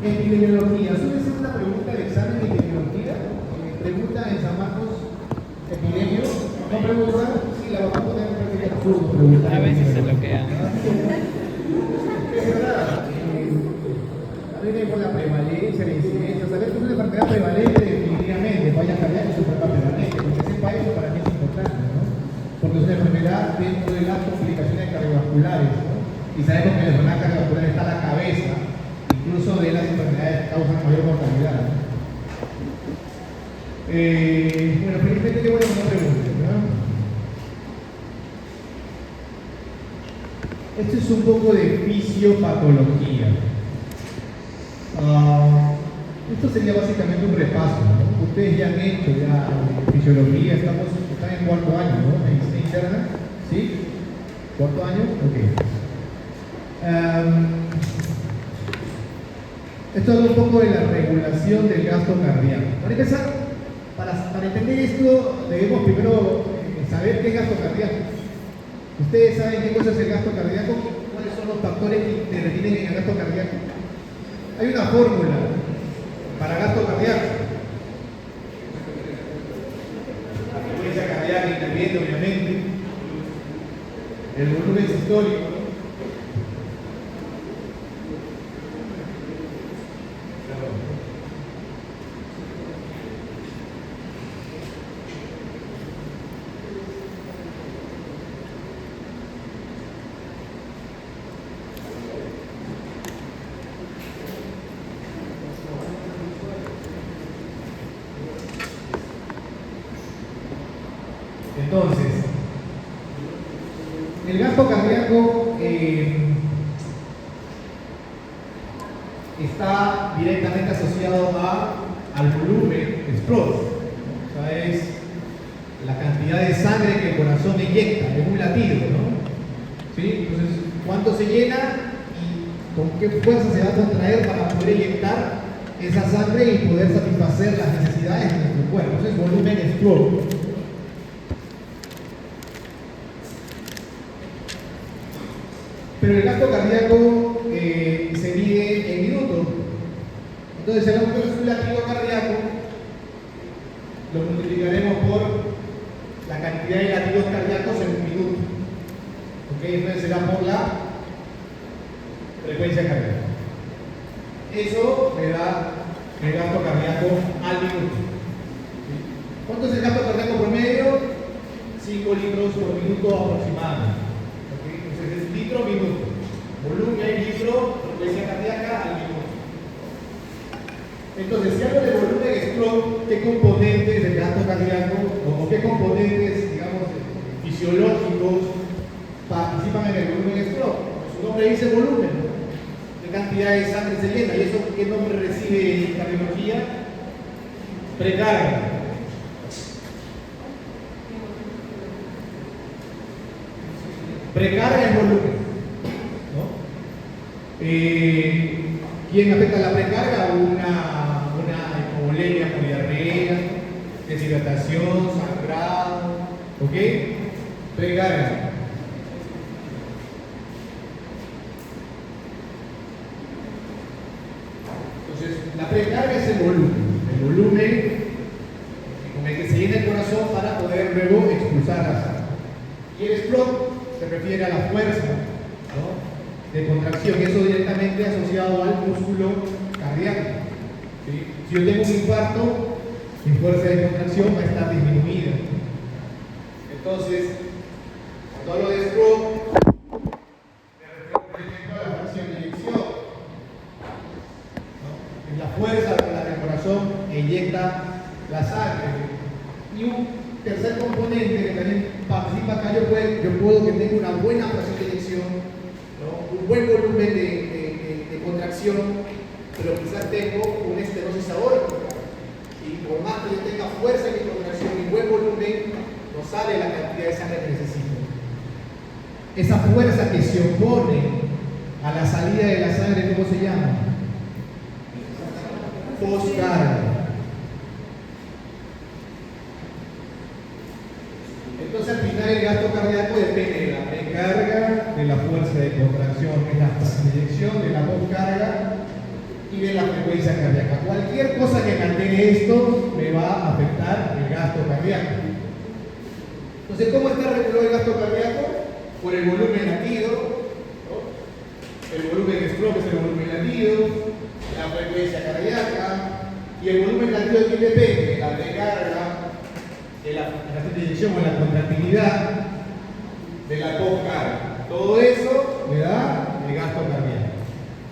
Epidemiología. Suele ser una pregunta de examen de epidemiología. Pregunta en San Marcos, epidemio. No pregunta, sí, la vamos a poner en práctica absurdo. Pregunta. A veces se bloquean. Es verdad. Viene por la prevalencia, la incidencia. Saber que es una enfermedad prevalente definitivamente, vaya cardíaco es una prevalente, porque sepa eso para mí es importante, ¿no? Porque es una enfermedad dentro de las complicaciones cardiovasculares, ¿no? Y sabemos que la enfermedad cardiovascular está a la cabeza, incluso de las enfermedades que causan mayor mortalidad, ¿no? Bueno, felizmente qué bueno que no pregunten, ¿no? Esto es un poco de fisiopatología. Esto sería básicamente un repaso, ¿no? Ustedes ya han hecho fisiología, están en cuarto año, ¿no? Medicina interna, ¿sí? ¿Cuarto año? Ok. Esto habla un poco de la regulación del gasto cardíaco. Para empezar, para entender esto, debemos primero saber qué es gasto cardíaco. ¿Ustedes saben qué cosa es el gasto cardíaco? ¿Cuáles son los factores que intervienen en el gasto cardíaco? Hay una fórmula para gasto cardíaco. La frecuencia cardíaca interviene, obviamente. El volumen sistólico. Entonces, el gasto cardíaco está directamente asociado al volumen de stroke. O sea, es la cantidad de sangre que el corazón inyecta en un latido, ¿no? ¿Sí? Entonces, ¿cuánto se llena y con qué fuerza se va a contraer para poder inyectar esa sangre y poder satisfacer las necesidades de nuestro cuerpo? Eso es volumen stroke. Pero el gasto cardíaco se mide en minutos. Entonces, si hablamos de un latido cardíaco, lo multiplicaremos por la cantidad de latidos cardíacos en un minuto. ¿Ok? Entonces será por la frecuencia cardíaca. Eso me da el gasto cardíaco al minuto. ¿Cuánto es el gasto cardíaco promedio? 5 litros por minuto aproximadamente. Entonces es litro minuto. Volumen litro, frecuencia cardíaca al minuto. Entonces, si hablo de volumen stroke, ¿qué componentes del gasto cardíaco o qué componentes, digamos, fisiológicos participan en el volumen stroke? Su nombre dice volumen, ¿no? ¿Qué cantidad de sangre se llena? ¿Y eso qué nombre recibe en cardiología? Precarga. Precarga es volumen, ¿no? ¿Quién afecta la precarga? Una hipovolemia por diarrea, deshidratación, sangrado, ¿ok? Precarga. Entonces, la precarga es el volumen con el que se llena el corazón para poder luego expulsar la sangre. Y el stroke se refiere a la fuerza, ¿no?, de contracción, y eso directamente asociado al músculo cardíaco. ¿Sí? Si yo tengo un infarto, mi fuerza de contracción va a estar disminuida. Entonces, cuando hablo de stroke, me refiero, por ejemplo, a la fracción de eyección, ¿no? Es la fuerza con la que el corazón inyecta la sangre. Y un tercer componente que también participa acá, yo puedo que tenga una buena fracción de eyección, ¿no?, un buen volumen de contracción, pero quizás tengo una estenosis aórtica, y por más que yo tenga fuerza de contracción y buen volumen, no sale la cantidad de sangre que necesito. Esa fuerza que se opone a la salida de la sangre, ¿cómo se llama? Poscarga. Entonces, al final, el gasto cardíaco depende de la precarga, de la fuerza de contracción, de la eyección, de la poscarga y de la frecuencia cardíaca. Cualquier cosa que me altere esto me va a afectar el gasto cardíaco. Entonces, ¿cómo está regulado el gasto cardíaco? Por el volumen latido, ¿no? El volumen stroke es el volumen latido, la frecuencia cardíaca, y el volumen latido de quién depende, de la recarga, de la inyección o la contractilidad, de la poscarga. Todo eso me da el gasto cardíaco.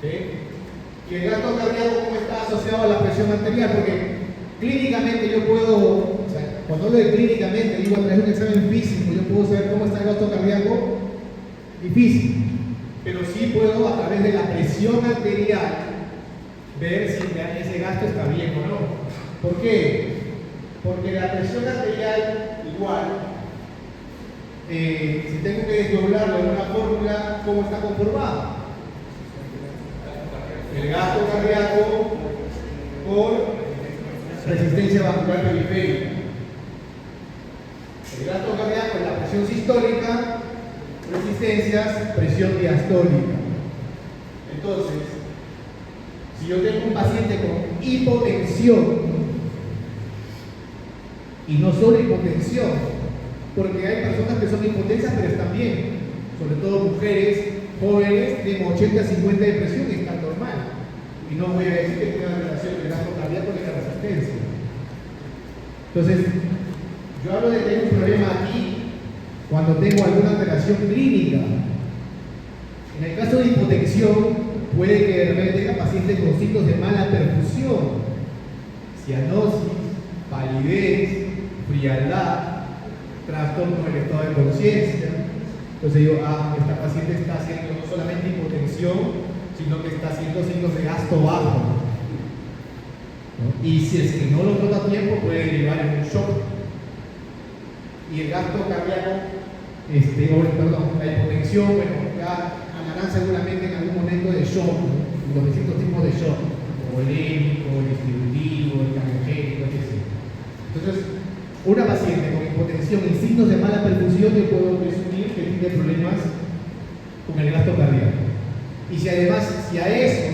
¿Sí? Y el gasto cardíaco, ¿cómo está asociado a la presión arterial? Porque clínicamente yo puedo, o sea, cuando hablo de clínicamente, digo a través de un examen físico, yo puedo saber cómo está el gasto cardíaco. Difícil, pero sí puedo a través de la presión arterial ver si ese gasto está bien o no. ¿Por qué? Porque la presión arterial igual, si tengo que desdoblarlo en una fórmula, ¿cómo está conformada? El gasto cardíaco por resistencia vascular periférica. El gasto cardíaco es la presión sistólica, resistencias, presión diastólica. Entonces, si yo tengo un paciente con hipotensión, y no solo hipotensión, porque hay personas que son hipotensas pero están bien, sobre todo mujeres jóvenes de 80 a 50 de presión y están normal. Y no voy a decir que tenga relación el gasto cardíaco con la resistencia. Entonces, yo hablo de tener un problema aquí cuando tengo alguna alteración clínica. En el caso de hipotensión, puede que de repente tenga pacientes con signos de mala perfusión, cianosis, palidez, frialdad, trastorno del estado de conciencia. Entonces digo, esta paciente está haciendo no solamente hipotensión, sino que está haciendo signos de gasto bajo, ¿no? Y si es que no lo trata a tiempo, puede derivar en un shock. Y el gasto cardíaco, la hipotensión, bueno, ya hablarán seguramente en algún momento de shock, ¿no? Los distintos tipos de shock, polémico, distributivo, cardiogénico, etc. Entonces, una paciente con hipotensión y signos de mala perfusión, yo puedo presumir que tiene problemas con el gasto cardíaco. Y si además, si a eso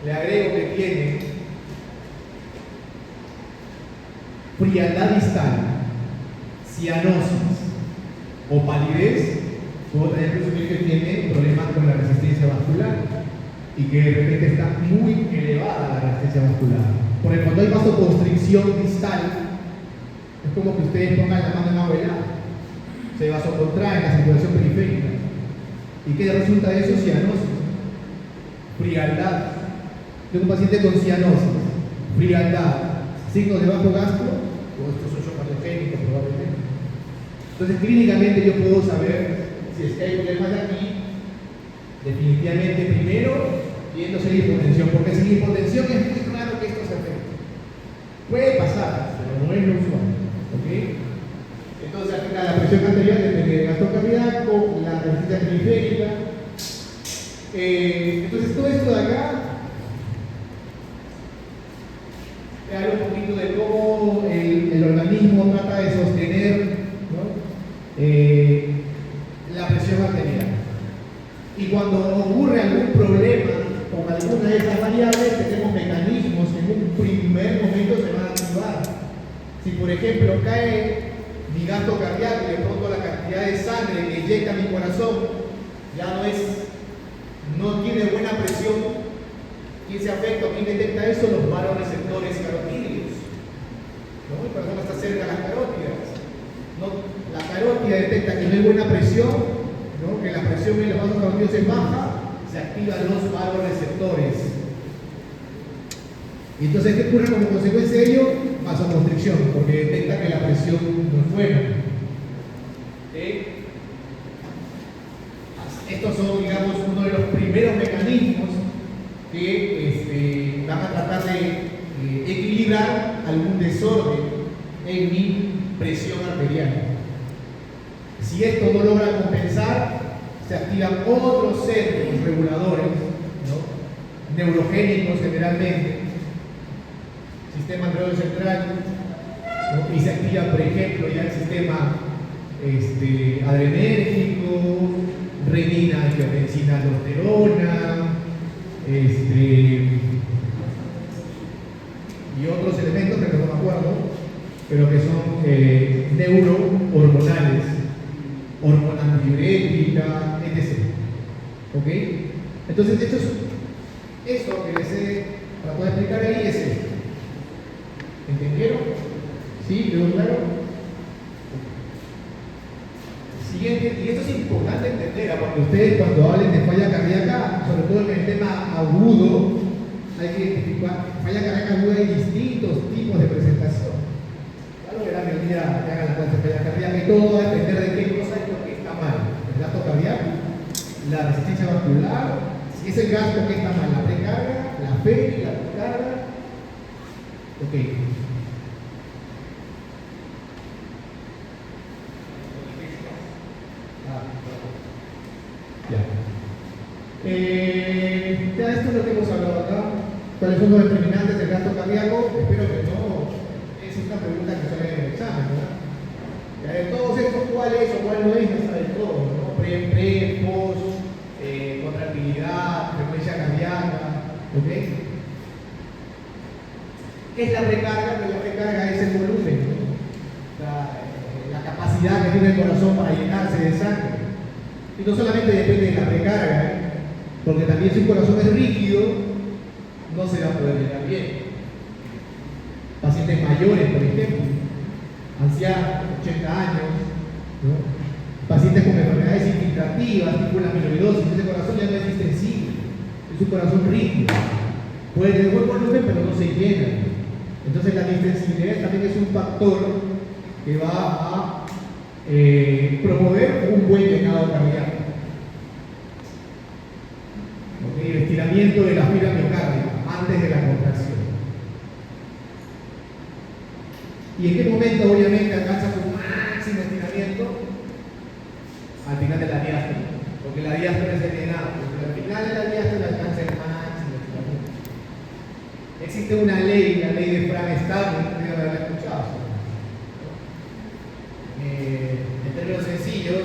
le agrego que tiene frialdad distal, cianosis o palidez, puedo también presumir que tiene problemas con la resistencia vascular y que de repente está muy elevada la resistencia vascular. Porque cuando hay vasoconstricción distal, es como que ustedes pongan la mano en agua helada, se vasocontrae en la circulación periférica. ¿Y qué resulta de eso? Cianosis, frialdad. Tengo un paciente con cianosis, frialdad, signos de bajo gasto, o estos son shock cardiogénicos probablemente. Entonces, clínicamente yo puedo saber si es que hay problemas de aquí, definitivamente primero viéndose la hipotensión, porque sin hipotensión es muy raro que esto se afecte. Puede pasar, pero no es lo usual. ¿Okay? Entonces, al final la presión arterial depende del gasto cardíaco, la resistencia periférica. Entonces, todo esto de acá te habla un poquito de cómo el organismo trata de sostener, ¿no? La presión arterial. Y cuando ocurre algún problema con alguna de esas variables, tenemos mecanismos que en un primer momento se van a activar. Si por ejemplo cae mi gasto cardíaco y de pronto la cantidad de sangre que inyecta mi corazón ya no tiene buena presión, ¿quién se afecta? ¿Quién detecta eso? Los vasoreceptores carotídeos. ¿No? La persona está cerca de las carótidas. ¿No? La carótida detecta que no hay buena presión, ¿no? Que la presión en los vasos carotídeos es baja, se activan los vasoreceptores. Y entonces, ¿qué ocurre como consecuencia de ello? Vasoconstricción, porque detecta que la presión no es buena. Estos son, digamos, uno de los primeros mecanismos que van a tratar de equilibrar algún desorden en mi presión arterial. Si esto no logra compensar, se activan otros centros reguladores, ¿no? Neurogénicos generalmente, sistema nervioso central, ¿no? Y se activa, por ejemplo, ya el sistema adrenérgico, renina, angiotensina, aldosterona, acuerdo, pero que son neurohormonales, hormona diurética, etc. ¿Ok? Entonces, eso que les he tratado de explicar ahí es esto. ¿Entendieron? ¿Sí? ¿Quedó claro? Siguiente, y esto es importante entender, porque ustedes cuando hablen de falla cardíaca, sobre todo en el tema agudo, hay que identificar, falla cardíaca aguda hay distintos tipos de presentación. Claro, verán el día que hagan la clase de falla cardíaca y todo va a depender de qué cosa es lo que está mal. El gasto cardíaco, la resistencia vascular, si es el gasto que está mal, la precarga, la fe, la precarga. Ok. Ya esto es lo que hemos hablado acá. ¿Cuáles son los determinantes del gasto cardíaco? Espero que no. Esa es una pregunta que sale en el examen, ¿verdad? De todos estos, ¿cuál es o cuál no es? Ya saben todo, ¿no? Pre, post, contractilidad, frecuencia cardíaca, ¿ok? ¿Qué es la precarga? Pues la precarga es el volumen, ¿no? La capacidad que tiene el corazón para llenarse de sangre. Y no solamente depende de la precarga, porque también si un corazón es rígido, no se va a poder llenar bien. Pacientes mayores, por ejemplo, ancianos, 80 años, ¿no? Pacientes con enfermedades infiltrativas, tipo la amiloidosis, ese corazón ya no es distensible, es un corazón rígido. Puede tener buen volumen, pero no se llena. Entonces la distensibilidad también es un factor que va a promover un buen llenado cardíaco. ¿Okay? El estiramiento de la fibra miocárdica antes de la contracción. ¿Y en qué momento obviamente alcanza su máximo estiramiento? Al final de la diástole, porque la diástole es el llenado, porque al final de la diástole alcanza el máximo estiramiento. Existe una ley, la ley de Frank-Stahlman, que debe haberla escuchado. En términos sencillos,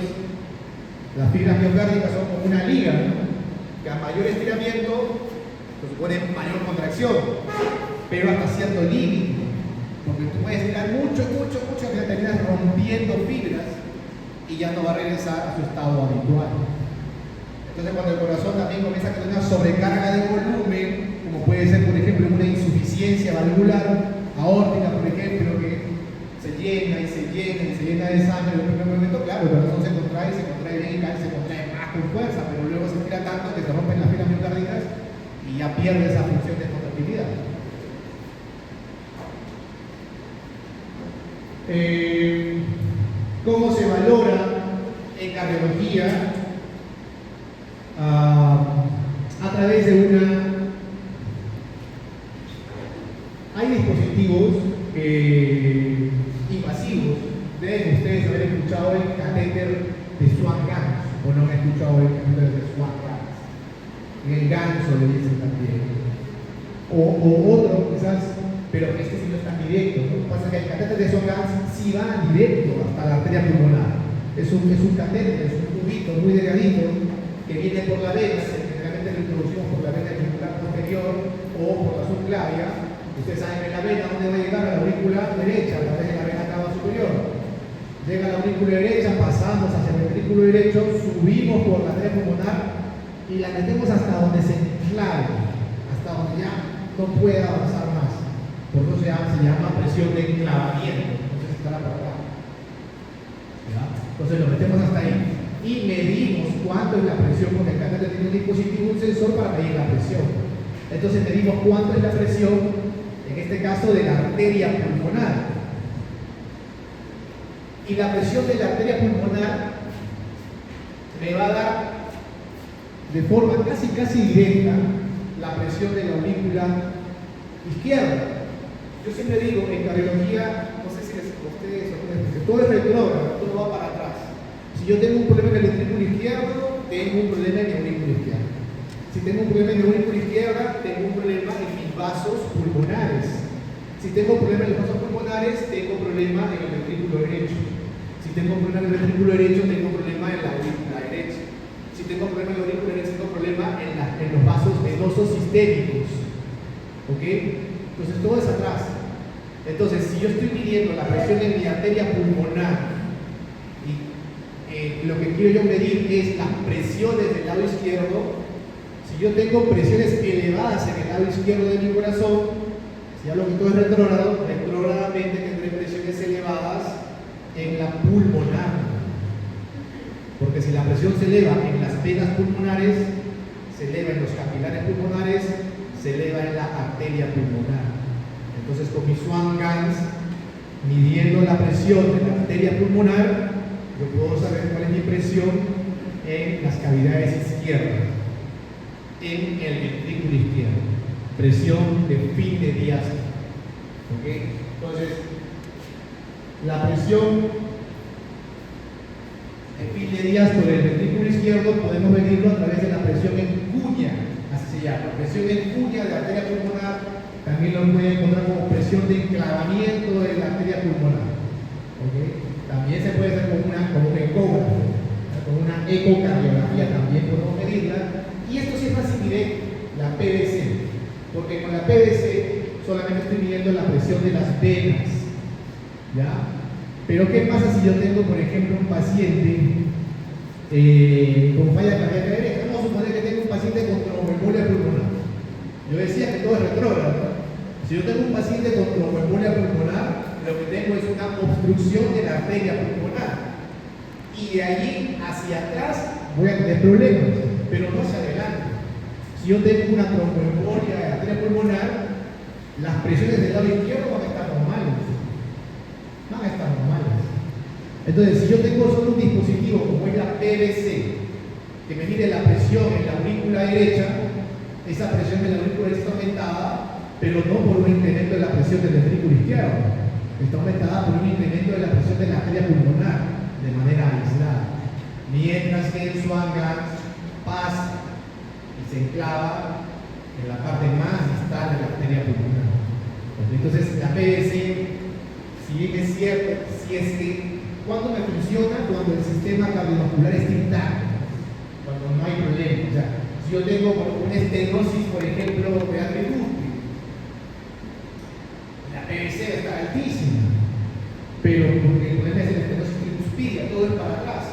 las fibras miocárdicas son como una liga, ¿no? Que a mayor estiramiento pues, supone mayor contracción, pero hasta cierto límite, porque tú puedes estirar mucho, que terminas rompiendo fibras y ya no va a regresar a su estado habitual. Entonces, cuando el corazón también comienza a tener una sobrecarga de volumen, como puede ser, por ejemplo, una insuficiencia valvular aórtica, por ejemplo, que se llena de sangre en un primer momento, claro, el corazón se contrae bien y se contrae más con fuerza, pero luego se estira tanto que se rompen las fibras miocárdicas y ya pierde esa función de contractilidad. ¿Cómo se valora en cardiología? A través de hay dispositivos invasivos. Deben ustedes haber escuchado el catéter de Swan-Ganz, o no han escuchado el catéter de Swan-Ganz. El ganso le dicen también. O otro, quizás, pero este sí no es tan directo. Lo que pasa es que el catéter de Swan-Ganz sí va directo hasta la arteria pulmonar. Es un catéter, es un tubito muy delgadito que viene por la vena, generalmente lo introducimos por la vena auricular posterior o por la subclavia. Ustedes saben que la vena, ¿dónde va a llegar? A la aurícula derecha, a través de la vena cava superior. Llega a la aurícula derecha, pasamos hacia el ventrículo derecho, subimos por la arteria pulmonar y la metemos hasta donde se enclave, hasta donde ya no pueda avanzar más. Por eso se llama presión de enclavamiento. Entonces estará por acá. ¿Ya? Entonces lo metemos hasta ahí y medimos cuánto es la presión, porque el catéter tiene un dispositivo, un sensor para medir la presión. Entonces medimos cuánto es la presión, en este caso de la arteria pulmonar. Y la presión de la arteria pulmonar me va a dar de forma casi directa la presión de la aurícula izquierda. Yo siempre digo, en cardiología, no sé si ustedes porque todo es retrógrado, todo va para atrás. Si yo tengo un problema en el ventrículo izquierdo, tengo un problema en mi aurícula izquierda. Si tengo un problema en mi aurícula izquierda, tengo un problema en mis vasos pulmonares. Si tengo un problema en los vasos pulmonares, tengo un problema en el ventrículo derecho. Si tengo un problema en el ventrículo derecho, tengo un problema en la aurícula derecha. Si tengo un problema en la aurícula derecha, tengo un problema en los vasos venosos sistémicos. ¿Ok? Entonces todo es atrás. Entonces, si yo estoy midiendo la presión en mi arteria pulmonar y lo que quiero yo medir es las presiones del lado izquierdo, si yo tengo presiones elevadas en el lado izquierdo de mi corazón, si hablo que todo es retrógrado, retrógradamente tendré presiones elevadas en la pulmonar. Porque si la presión se eleva en las venas pulmonares, se eleva en los capilares pulmonares, se eleva en la arteria pulmonar. Entonces, con mi Swan-Ganz, midiendo la presión de la arteria pulmonar, yo puedo saber cuál es mi presión en las cavidades izquierdas, en el ventrículo izquierdo. Presión de fin de diástole. ¿Okay? Entonces, la presión de fin de diástole del ventrículo izquierdo podemos medirlo a través de la presión en cuña, así se llama. Presión en cuña de la arteria pulmonar, también lo pueden encontrar como presión de enclavamiento de la arteria pulmonar. ¿Okay? También se puede hacer con un ecógrafo, con una ecocardiografía también podemos medirla. Y esto sí es fácil directo, la PVC. Porque con la PVC solamente estoy midiendo la presión de las venas, ¿ya? Pero ¿qué pasa si yo tengo, por ejemplo, un paciente con falla cardíaca derecha? Vamos a suponer que tengo un paciente con tromboembolia pulmonar. Yo decía que todo es retrógrado, ¿no? Si yo tengo un paciente con tromboembolia pulmonar, lo que tengo es una obstrucción de la arteria pulmonar. Y de allí hacia atrás voy a tener problemas, pero no hacia adelante. Si yo tengo una tromboembolia de arteria pulmonar, las presiones del lado izquierdo van a estar normales. Van a estar normales. Entonces, si yo tengo solo un dispositivo como es la PVC, que me mide la presión en la aurícula derecha, esa presión de la aurícula derecha está aumentada, pero no por un incremento de la presión del ventrículo izquierdo. Está aumentada por un incremento de la presión de la arteria pulmonar, de manera aislada. Mientras que el Swan-Ganz pasa y se enclava en la parte más distal de la arteria pulmonar. Entonces, la PVC, si bien es cierto, si es que, ¿cuándo me funciona? Cuando el sistema cardiovascular está intacto, cuando no hay problema. O sea, si yo tengo una estenosis, por ejemplo, de atributo, la PVC está altísima, pero porque el problema es la estenosis tricuspidia, todo es para atrás.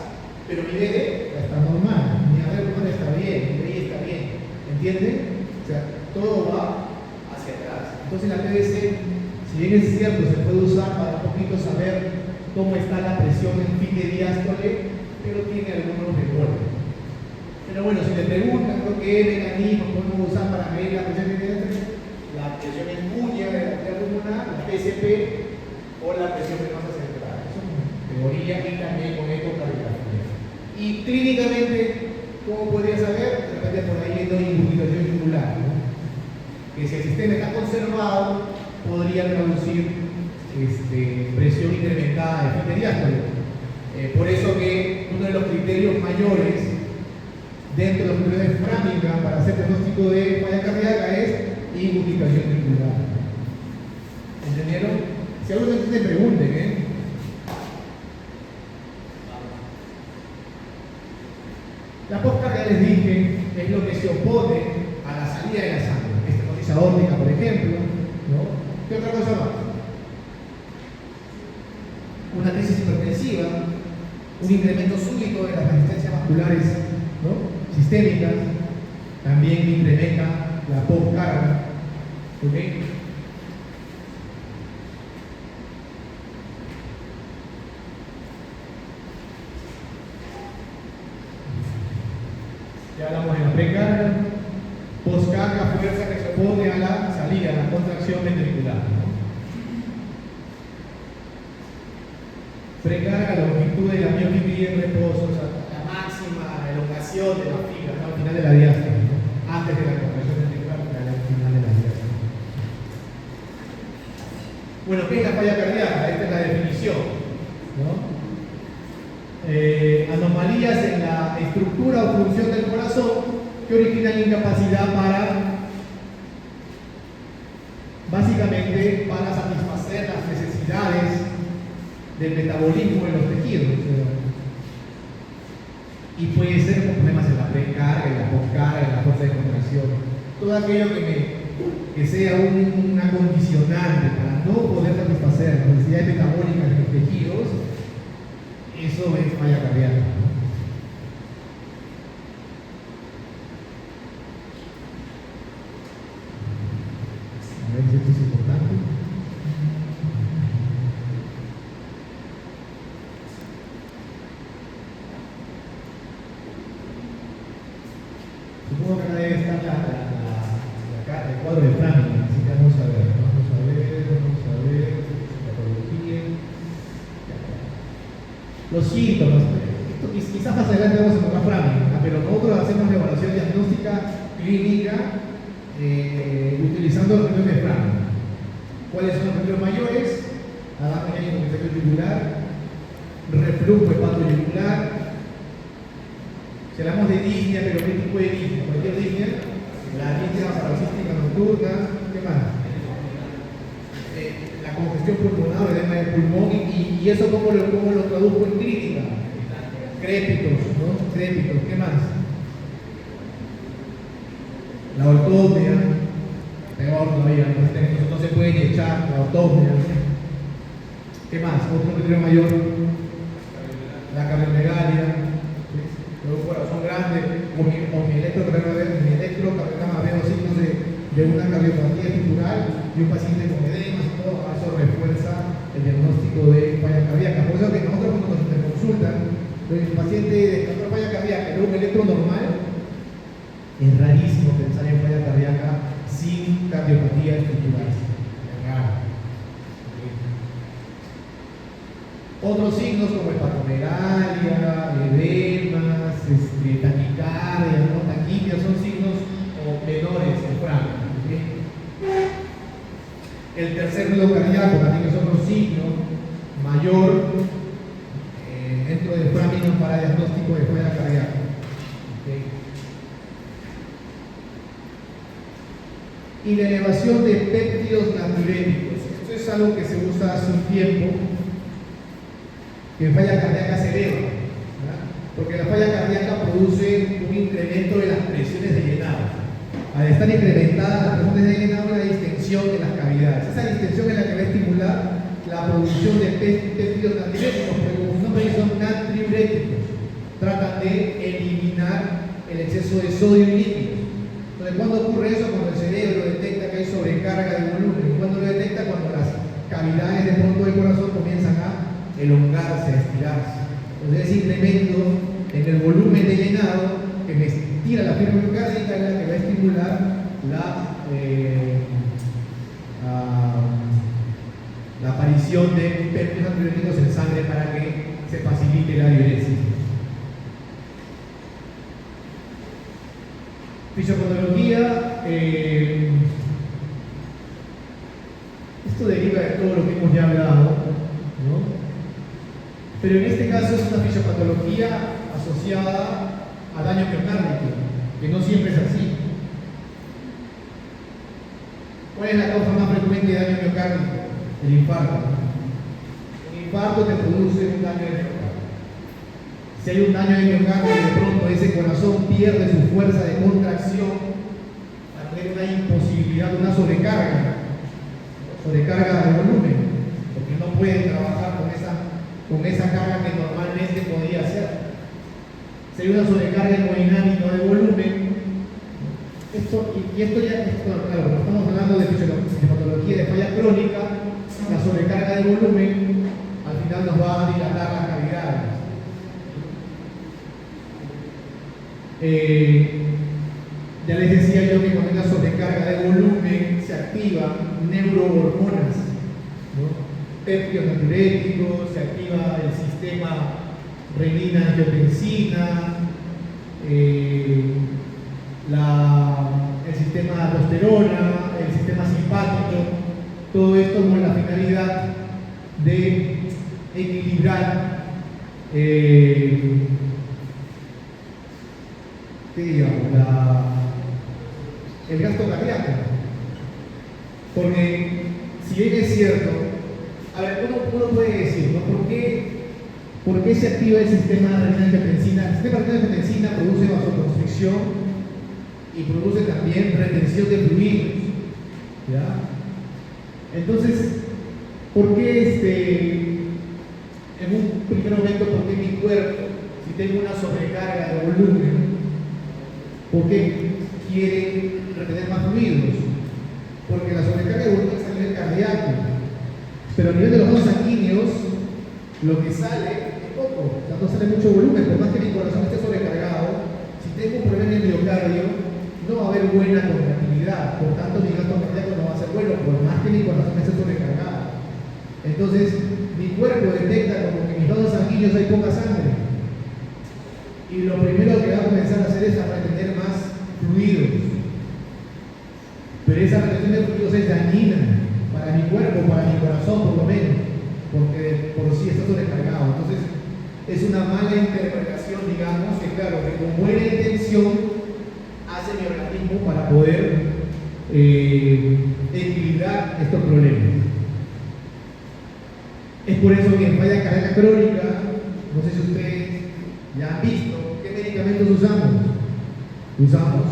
Pero mi BD está normal, mi AR está bien, mi BI está bien, ¿entienden? O sea, todo va hacia atrás. Entonces la PVC, si bien es cierto, se puede usar para un poquito saber cómo está la presión en fin de diástole, pero tiene algunos errores. Pero bueno, si le preguntan qué mecanismo podemos usar para medir la presión en diástole, la presión en cuña de la arteria pulmonar, la PSP o la presión venosa central. Eso es teoría y también con ecocardiografía. Y clínicamente, ¿cómo podría saber? De repente por ahí viendo inmunización yugular, ¿no? Que si el sistema está conservado, podría traducir presión incrementada de fin de diástole. Por eso que uno de los criterios mayores dentro de los criterios de Framingham para hacer diagnóstico de falla cardíaca es inmunización yugular. ¿Entendieron? Si algo no entiende, pregunten, ¿eh? La poscardia, les dije, es lo que se opone a la salida de la sangre. Estenosis aórtica, por ejemplo, ¿no? ¿Qué otra cosa más? Una crisis hipertensiva, un incremento súbito de las resistencias vasculares, ¿no? Sistémicas, también incrementa la poscardia. ¿Okay? Ya hablamos de la precarga, poscarga, fuerza que se opone a la salida, a la contracción ventricular, ¿no? Precarga, la longitud de la miofibria en reposo, o sea, la máxima elongación de la fibra, ¿no? Al final de la diástole, ¿no? Antes de la contracción ventricular, al final de la diástole. Bueno, ¿qué es la falla cardíaca? Esta es la definición, ¿no? Anomalías en la estructura o función del corazón que originan incapacidad básicamente para satisfacer las necesidades del metabolismo de los tejidos. Y puede ser con problemas en la precarga, en la poscarga, en la fuerza de contracción. Todo aquello que sea una condicionante para para no poder satisfacer las necesidades metabólicas de los tejidos, eso es falla cardíaca. A ver si esto es importante. Supongo que acá debe estar el cuadro de Framingham, así que vamos a ver. Patología. Los síntomas. Esto quizás más adelante vamos a encontrar Framingham, pero nosotros hacemos la evaluación diagnóstica clínica utilizando los criterios de Framingham. ¿Cuáles son los criterios mayores? Adaptación y compensación yugular, reflujo hepatoyugular. Si hablamos de disnea, pero ¿qué tipo de disnea? Cualquier disnea, la disnea paroxística nocturna, ¿qué más? La congestión pulmonar, el edema del pulmón, y eso ¿cómo lo traduzco en clínica? Crépitos, ¿no? Crépitos, ¿qué más? La ortopnea, peor todavía, no se pueden echar, la ortopnea. ¿Qué más? Otro criterio mayor, la cardiomegalia. Luego corazón grande, o mi electrocardiograma veo signos de una cardiopatía estructural y un paciente con edemas y todo, eso refuerza el diagnóstico de falla cardíaca. Por eso que nosotros cuando nos interconsultan, el paciente de falla cardíaca y un electro normal, es rarísimo pensar en falla cardíaca sin cardiopatía estructural. Es raro. Otros signos como hepatomegalia, edemas, taquicardia, ¿no? Taquidia son signos menores en Framingham. El tercer ruido cardíaco también es otro signo mayor dentro del Framingham para diagnóstico de falla cardíaca. Y la elevación de péptidos natriuréticos. Esto es algo que se usa hace un tiempo, que en falla cardíaca se eleva, ¿verdad? Porque la falla cardíaca produce un incremento de las presiones de llenado. Al estar incrementadas las presiones de llenado, la distensión de las cavidades. Esa distensión es la que va a estimular la producción de péptidos natriuréticos, porque como su nombre dice, son natriuréticos. Tratan de eliminar el exceso de sodio y líquidos. Entonces, ¿cuándo ocurre eso? Cuando el cerebro detecta que hay sobrecarga de volumen. ¿Cuándo lo detecta? Cuando las cavidades de fondo del corazón comienzan a elongarse, a estirarse. Entonces ese incremento en el volumen de llenado que me estira la fibra miocárdica es la que va a estimular la aparición de péptidos natriuréticos en sangre para que se facilite la diuresis. Fisiopatología, esto deriva de todo lo que hemos ya hablado, ¿no? Pero en este caso es una fisiopatología asociada a daño miocárdico, que no siempre es así. ¿Cuál es la causa más frecuente de daño miocárdico? El infarto. El infarto te produce un daño de miocardio. Si hay un daño de miocardio y de pronto ese corazón pierde su fuerza de contracción, va a tener una imposibilidad, una sobrecarga de volumen, porque no puede trabajar con esa carga que normalmente podría hacer. Si hay una sobrecarga hemodinámica de volumen, esto claro, no estamos hablando de fisiopatología de falla crónica, la sobrecarga de volumen al final nos va a dilatar las cavidades. Ya les decía yo que cuando hay una sobrecarga de volumen se activan neurohormonas, ¿no? Péptidos natriuréticos, se activa el sistema renina-angiotensina, el sistema aldosterona, el sistema simpático, todo esto con la finalidad de equilibrar el gasto cardíaco. Porque si bien es cierto, a ver, uno puede decir, ¿no? ¿Por qué se activa el sistema renina-angiotensina? El sistema renina-angiotensina produce vasoconstricción y produce también retención de fluidos, ¿ya? Entonces, ¿Por qué en un primer momento, por qué mi cuerpo, si tengo una sobrecarga de volumen, por qué quiere retener más fluidos? Porque la sobrecarga de volumen es a nivel cardíaco, pero a nivel de los vasos sanguíneos, lo que sale es poco, o sea, no sale mucho volumen. Por más que mi corazón esté sobrecargado, si tengo un problema en el miocardio, no va a haber buena contractilidad, por tanto mi gasto cardíaco no va a ser bueno, por más que mi corazón esté sobrecargado. Entonces, mi cuerpo detecta como que en mis vasos sanguíneos hay poca sangre, y lo primero que va a comenzar a hacer es a retener más fluidos. Pero esa retención de fluidos es dañina para mi cuerpo, para mi corazón por lo menos, porque por sí está sobrecargado. Entonces, es una mala interpretación, digamos, que claro, que con buena intención hace mi organismo para poder equilibrar estos problemas. Es por eso que en falla cardíaca crónica, no sé si ustedes ya han visto, ¿qué medicamentos usamos? Usamos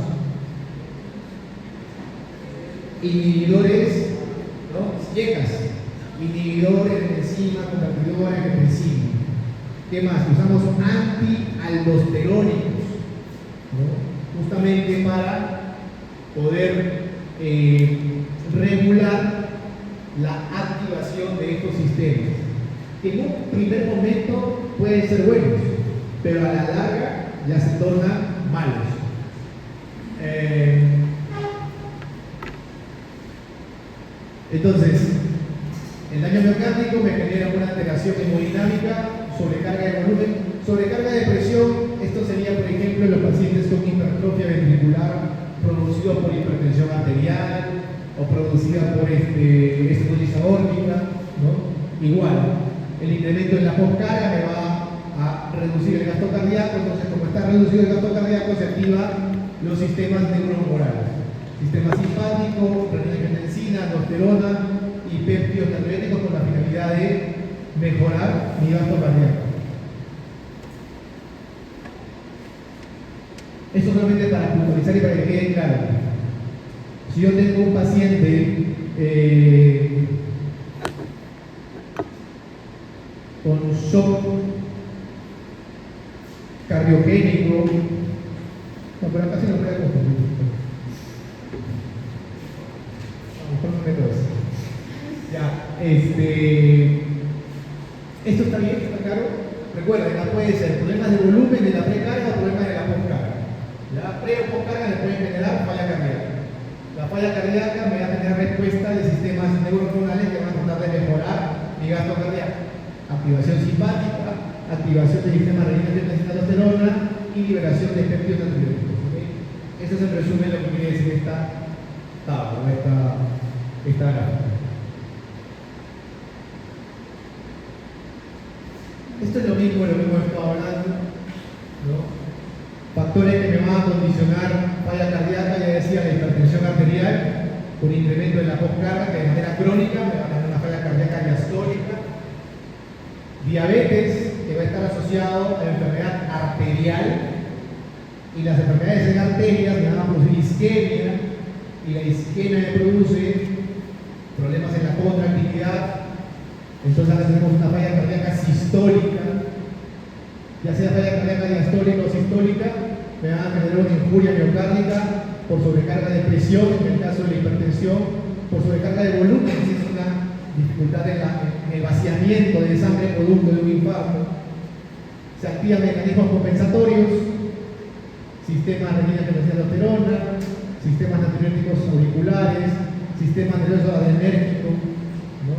inhibidores, ¿no? Ciegas, inhibidores de enzima, convertidores de enzima. ¿Qué más? Usamos antialdosterónicos, ¿no? Justamente para poder regular la activación de estos sistemas, que en un primer momento pueden ser buenos, pero a la larga ya se tornan malos. Entonces, el daño miocárdico me genera una alteración hemodinámica, sobrecarga de volumen, sobrecarga de presión. Esto sería, por ejemplo, en los pacientes con hipertrofia ventricular producido por hipertensión arterial o producida por estenosis aórtica, ¿no? Igual, el incremento en la poscarga me va a reducir el gasto cardíaco. Entonces, como está reducido el gasto cardíaco, se activan los sistemas neuromorales, sistema simpático, renina-angiotensina, aldosterona y péptidos natriuréticos, con la finalidad de mejorar mi gasto cardíaco. Esto solamente para puntualizar y para que quede claro. Si yo tengo un paciente con shock cardiogénico, no, pero acá sí no puede confundir. A lo mejor no meto eso. Ya, esto está bien, está claro. Recuerden, acá puede ser problemas de volumen de la precarga o problemas de la poscarga. La pre o poscarga le pueden generar falla cardíaca. La falla cardíaca me va a generar respuesta de sistemas neuronales que van a tratar de mejorar mi gasto cardíaco. Activación simpática, activación del sistema renina-angiotensina-aldosterona y liberación de péptidos natriuréticos. ¿Okay? Este es el resumen de lo que quiere decir esta tabla, esta gráfica. Esto es lo mismo de lo que hemos estado hablando, ¿no? Factores que me van a condicionar falla cardíaca, ya decía, la hipertensión arterial, con incremento en la poscarga, que de manera crónica me va a tener una falla cardíaca diastólica. Diabetes, que va a estar asociado a la enfermedad arterial, y las enfermedades en arterias me van a producir isquemia, y la isquemia me produce problemas en la contractilidad. Entonces ahora tenemos una falla cardíaca sistólica, ya sea falla cardíaca diastólica o sistólica, me van a generar una injuria miocárdica por sobrecarga de presión, en el caso de la hipertensión, por sobrecarga de volumen, si es una dificultad en el vaciamiento de sangre producto de un infarto. Se activan mecanismos compensatorios, sistemas renina-angiotensina-aldosterona, sistemas natriuréticos auriculares, sistema nervioso adrenérgico, ¿no?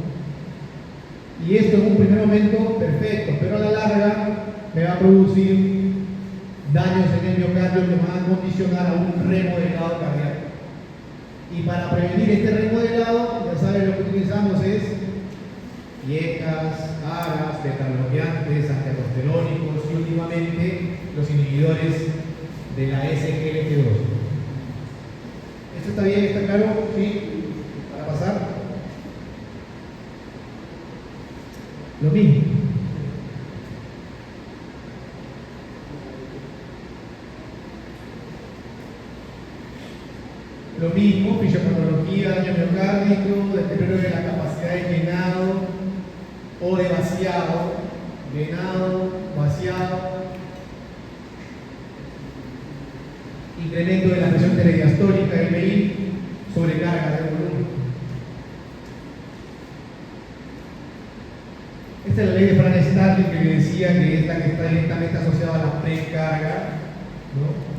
Y esto en un primer momento perfecto, pero a la larga me va a producir daños en el miocardio que van a condicionar a un remodelado cardíaco. Y para prevenir este remodelado, ya saben, lo que utilizamos es IECAS, ARAS, beta-bloqueantes, antialdosterónicos y últimamente los inhibidores de la SGLT2. ¿Esto está bien? ¿Está claro? ¿Sí? ¿Para pasar? Lo mismo. Lo mismo, fisiopatología, daño miocárdico, deterioro de la capacidad de llenado o de vaciado, drenado, vaciado, incremento de la presión telediastólica del VI, sobrecarga del volumen. Esta es la ley de Frank-Starling que le decía que es la que está directamente asociada a la precarga, ¿no?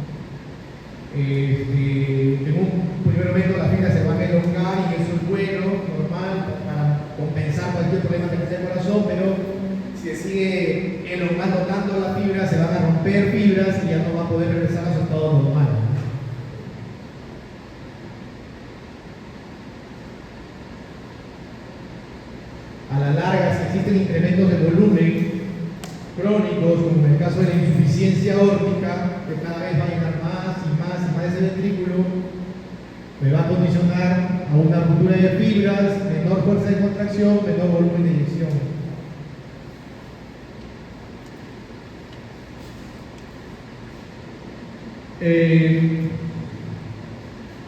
En un primer momento las fibras se van a elongar y eso es bueno, normal, para compensar cualquier problema que tenga el corazón, pero si se sigue elongando tanto la fibra, se van a romper fibras y ya no va a poder regresar a su estado normal. A la larga, si existen incrementos de volumen crónicos, como en el caso de la insuficiencia aórtica, que cada vez va a llenar más y más y más ese ventrículo, me va a condicionar a una ruptura de fibras, menor fuerza de contracción, menor volumen de inyección.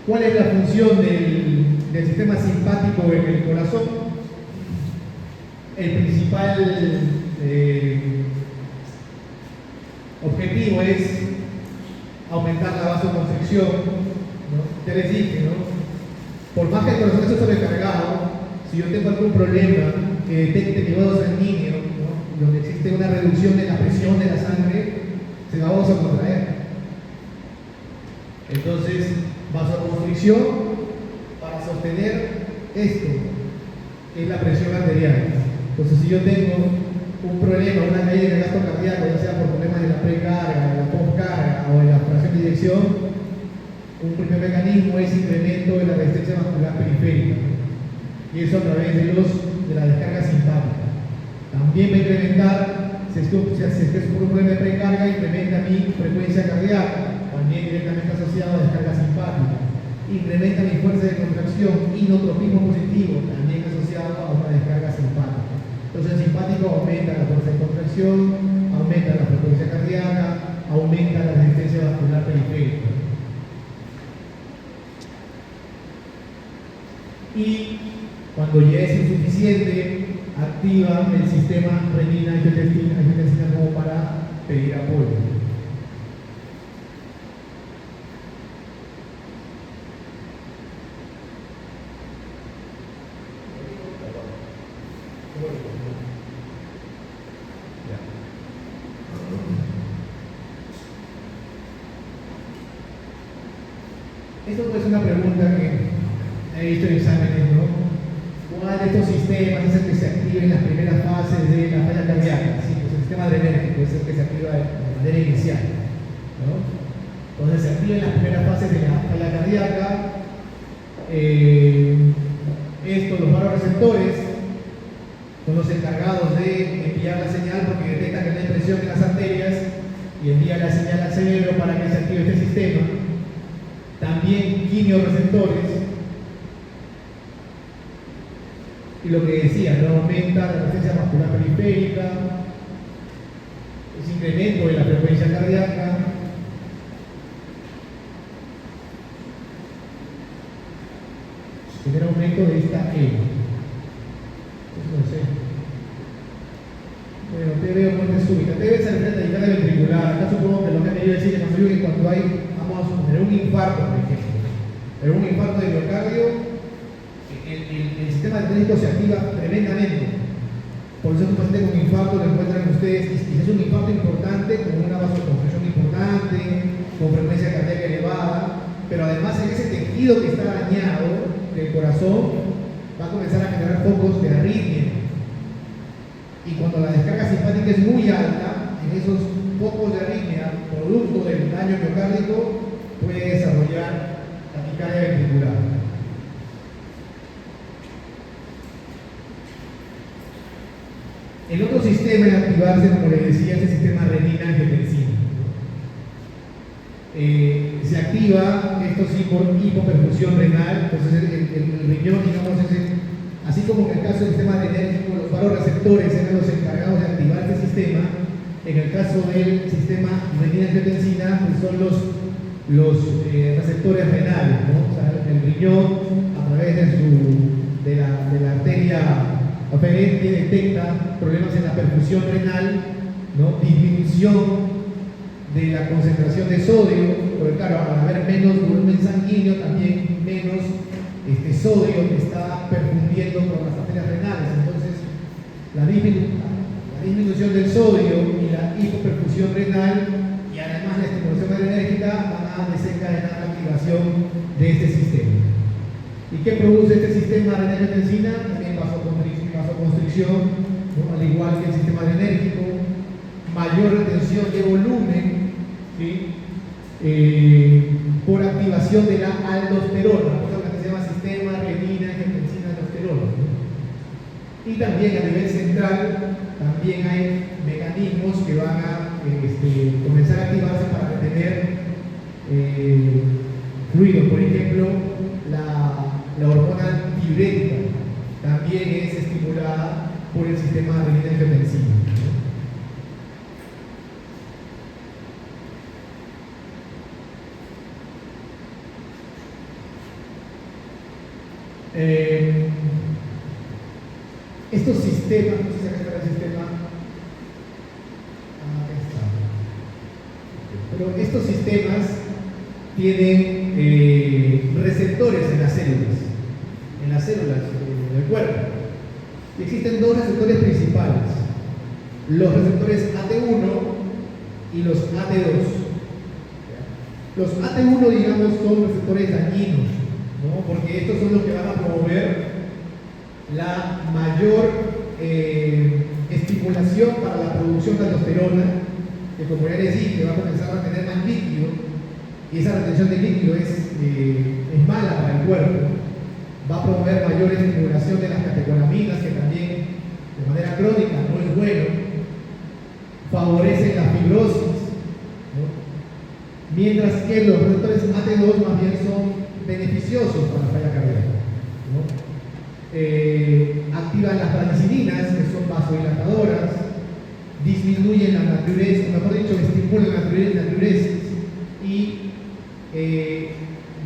¿Cuál es la función del sistema simpático en el corazón? El principal objetivo es aumentar la vasoconstricción, ¿no? Ya les dije, ¿no? Por más que el corazón esté sobrecargado, si yo tengo algún problema que detecte mi vaso sanguíneo, ¿no? Donde existe una reducción de la presión de la sangre, se va a vasocontraer. Entonces, vasoconstricción para sostener esto, que es la presión arterial. Entonces, si yo tengo un problema, una caída en el gasto cardíaco, ya sea por problemas de la precarga, de la postcarga o de la fracción de inyección, un primer mecanismo es incremento de la resistencia vascular periférica, y eso a través de la descarga simpática. También va a incrementar, si es por un problema de precarga, incrementa mi frecuencia cardíaca, también directamente asociado a descarga simpática. Incrementa mi fuerza de contracción, inotropismo positivo, también asociado a una descarga simpática. Entonces el simpático aumenta la fuerza de contracción, aumenta la frecuencia cardíaca, aumenta la resistencia vascular periférica. Y cuando ya es insuficiente, activa el sistema renina-angiotensina como para pedir apoyo. Esto es una pregunta que he visto en exámenes, ¿no? ¿Cuál de estos sistemas es el que se activa en las primeras fases de la falla cardíaca? Sí, pues el sistema adrenérgico es el que se activa de manera inicial, ¿no? Entonces se activa en las primeras fases de la falla cardíaca. Los varoreceptores son los encargados de enviar la señal porque detectan que no hay presión en las arterias y envía la señal al cerebro para que se active este sistema. También quimiorreceptores, y lo que decía, ¿no? Aumenta la resistencia vascular periférica, es incremento de la frecuencia cardíaca, genera aumento de esta E. No sé. Bueno, te veo muerte súbita, te ves al frente de ventricular. Acá supongo que lo que han querido decir es que cuando hay, vamos a suponer, un infarto, por ejemplo, pero un infarto de miocardio, el sistema adrenérgico se activa tremendamente. Por eso un paciente con infarto lo encuentran ustedes, y si es un infarto importante, con una vasoconstricción importante, con frecuencia cardíaca elevada, pero además en ese tejido que está dañado del corazón va a comenzar a generar focos de arritmia. Y cuando la descarga simpática es muy alta, en esos focos de arritmia, producto del daño miocárdico, puede desarrollar taquicardia ventricular. El otro sistema en activarse, como les decía, es el sistema renina-angiotensina. Se activa, esto sí, por hipoperfusión renal. Entonces el riñón, digamos, así como en el caso del sistema adrenérgico, los varoreceptores eran los encargados de activar este sistema. En el caso del sistema renina-angiotensina, pues son los receptores renales, ¿no? O sea, el riñón, a través de la arteria aferente detecta problemas en la perfusión renal, ¿no? Disminución de la concentración de sodio, porque claro, al haber menos volumen sanguíneo, también menos sodio que está perfundiendo por las arterias renales. Entonces, la disminución del sodio y la hipoperfusión renal y además la estimulación adrenérgica van a desencadenar la activación de este sistema. ¿Y qué produce este sistema adrenérgico-tensina? También vasoconstricción, ¿no? Al igual que el sistema adrenérgico, mayor retención de volumen, ¿sí? Por activación de la aldosterona, lo que se llama sistema renina-angiotensina-aldosterona, ¿no? Y también a nivel central, también hay mecanismos que van a comenzar a activarse para retener fluidos. Por ejemplo, la hormona diurética también es estimulada por el sistema renina-angiotensina. Estos sistemas, no sé si acá está el sistema, pero estos sistemas tienen receptores en las células del cuerpo. Y existen dos receptores principales, los receptores AT1 y los AT2. Los AT1, digamos, son receptores dañinos, ¿no? Porque estos son los que van a promover la mayor estimulación para la producción de aldosterona, que como ya les dije, va a comenzar a tener más líquido, y esa retención de líquido es mala para el cuerpo. Va a promover mayor estimulación de las catecolaminas, que también de manera crónica no es bueno, favorecen la fibrosis, ¿no? Mientras que los receptores AT2 más bien son beneficiosos para la falla cardíaca, ¿no? Activan las brancininas, que son vasodilatadoras, disminuyen la natriuresis, mejor dicho, estimulan la natriuresis y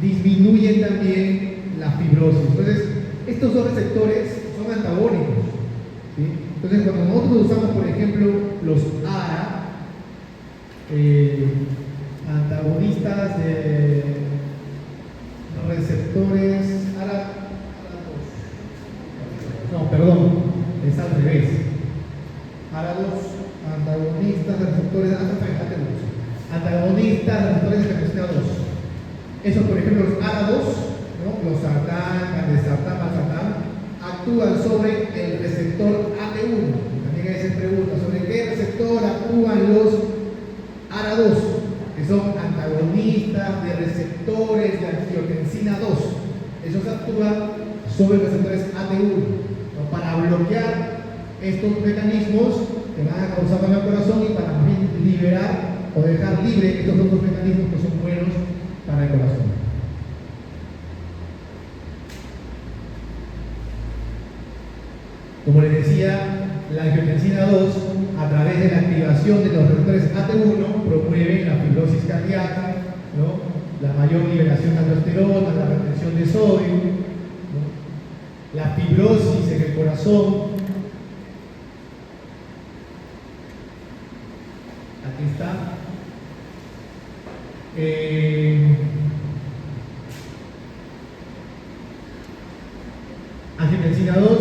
disminuyen también la fibrosis. Entonces, estos dos receptores son antagónicos, ¿sí? Entonces, cuando nosotros usamos, por ejemplo, los ARA, antagonistas de receptores ARA, no, perdón, es al revés. ARA2, antagonistas de receptores antagonistas de receptores de angiotensina 2. Esos, por ejemplo, los ARA2, ¿no? Los sartán, candesartán, valsartán, actúan sobre el receptor AT1. También hay que hacer preguntas sobre qué receptor actúan los ARA2, que son antagonistas de receptores de angiotensina 2. Esos actúan sobre receptores AT1, ¿no? Para bloquear estos mecanismos que van a causar daño al corazón y para liberar o dejar libre estos otros mecanismos que son buenos para el corazón. Como les decía, la angiotensina 2, a través de la activación de los receptores AT1, promueve la fibrosis cardíaca, ¿no? La mayor liberación de aldosterona, la retención de sodio, ¿no? La fibrosis en el corazón. Aquí está. Angiotensina 2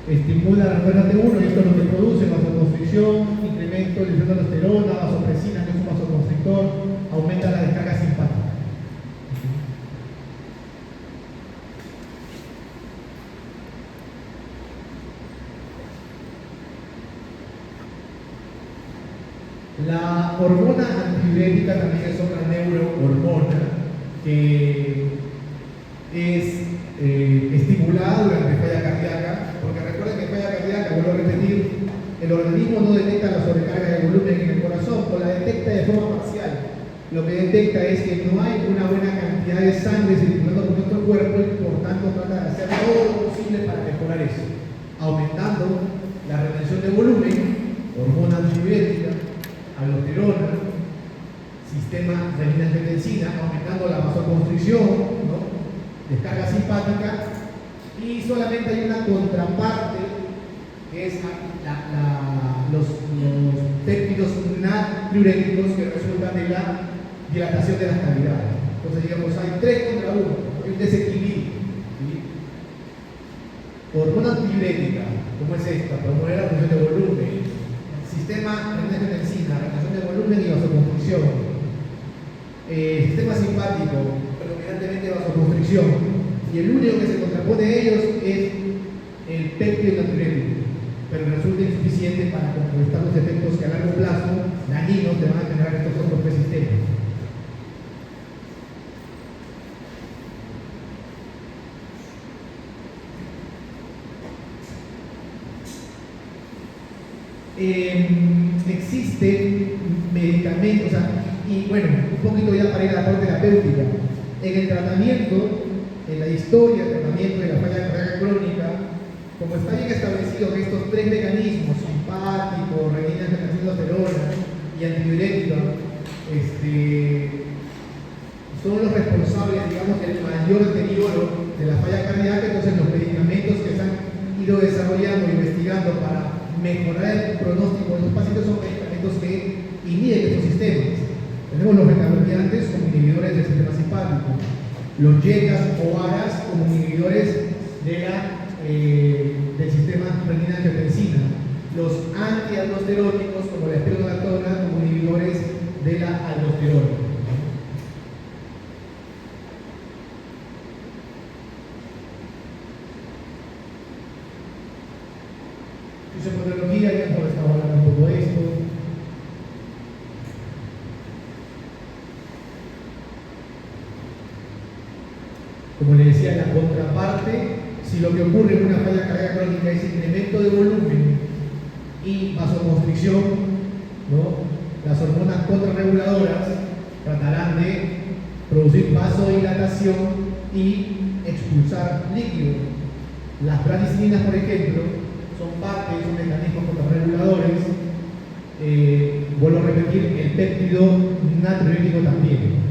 estimula la receptor AT1 y esto es lo que produce vasoconstricción, incremento del efecto de aldosterona, vasopresina, que es un vasoconstrictor, aumenta la descarga simpática. La hormona antidiurética también es otra neurohormona que es estimulada durante falla cardíaca, porque recuerden que falla cardíaca, vuelvo a repetir, el organismo no detecta la sobrecarga de volumen en el corazón, o la detecta de forma parcial. Lo que detecta es que no hay una buena cantidad de sangre circulando por nuestro cuerpo y por tanto trata de hacer todo lo posible para mejorar eso, aumentando la retención de volumen, hormona antidiurética, aldosterona, sistema renina-angiotensina, aumentando la vasoconstricción, ¿no? Descarga simpática y solamente hay una contraparte que es los péptidos natriuréticos que resultan de la dilatación de las cavidades. Entonces, digamos, hay 3 contra 1, hay un desequilibrio. ¿Sí? Hormona antidiurética, como es esta, promover la reducción de volumen, sistema renina-angiotensina, reducción de volumen y vasoconstricción, sistema simpático, predominantemente vasoconstricción, y el único que se contrapone a ellos es el péptido natriurético, pero resulta insuficiente para contrarrestar los efectos que a largo plazo dañinos te van a generar estos otros 3 sistemas. Existen medicamentos, o sea, y bueno, un poquito ya para ir a la parte terapéutica. En el tratamiento, en la historia del tratamiento de la falla cardíaca crónica, como está bien establecido que estos 3 mecanismos, simpático, renina-angiotensina y antidiurética, son los responsables, digamos, del mayor deterioro de la falla cardíaca. Entonces, los medicamentos que se han ido desarrollando e investigando para mejorar el pronóstico de los pacientes son medicamentos que inhiben estos sistemas. Tenemos los beta-bloqueantes como inhibidores del sistema simpático, los YECAs o ARAs como inhibidores del sistema renina-angiotensina, los antialdosterónicos como la espironolactona como inhibidores de la aldosterona. Fisiopatología, ya hemos estado hablando un poco de esto. Como le decía, la contraparte, si lo que ocurre en una falla cardíaca crónica es incremento de volumen y vasoconstricción, ¿no? Las hormonas contrarreguladoras tratarán de producir vasodilatación y expulsar líquido. Las bradicininas, por ejemplo, son parte de esos mecanismos contrarreguladores. Vuelvo a repetir, el péptido natriurético también.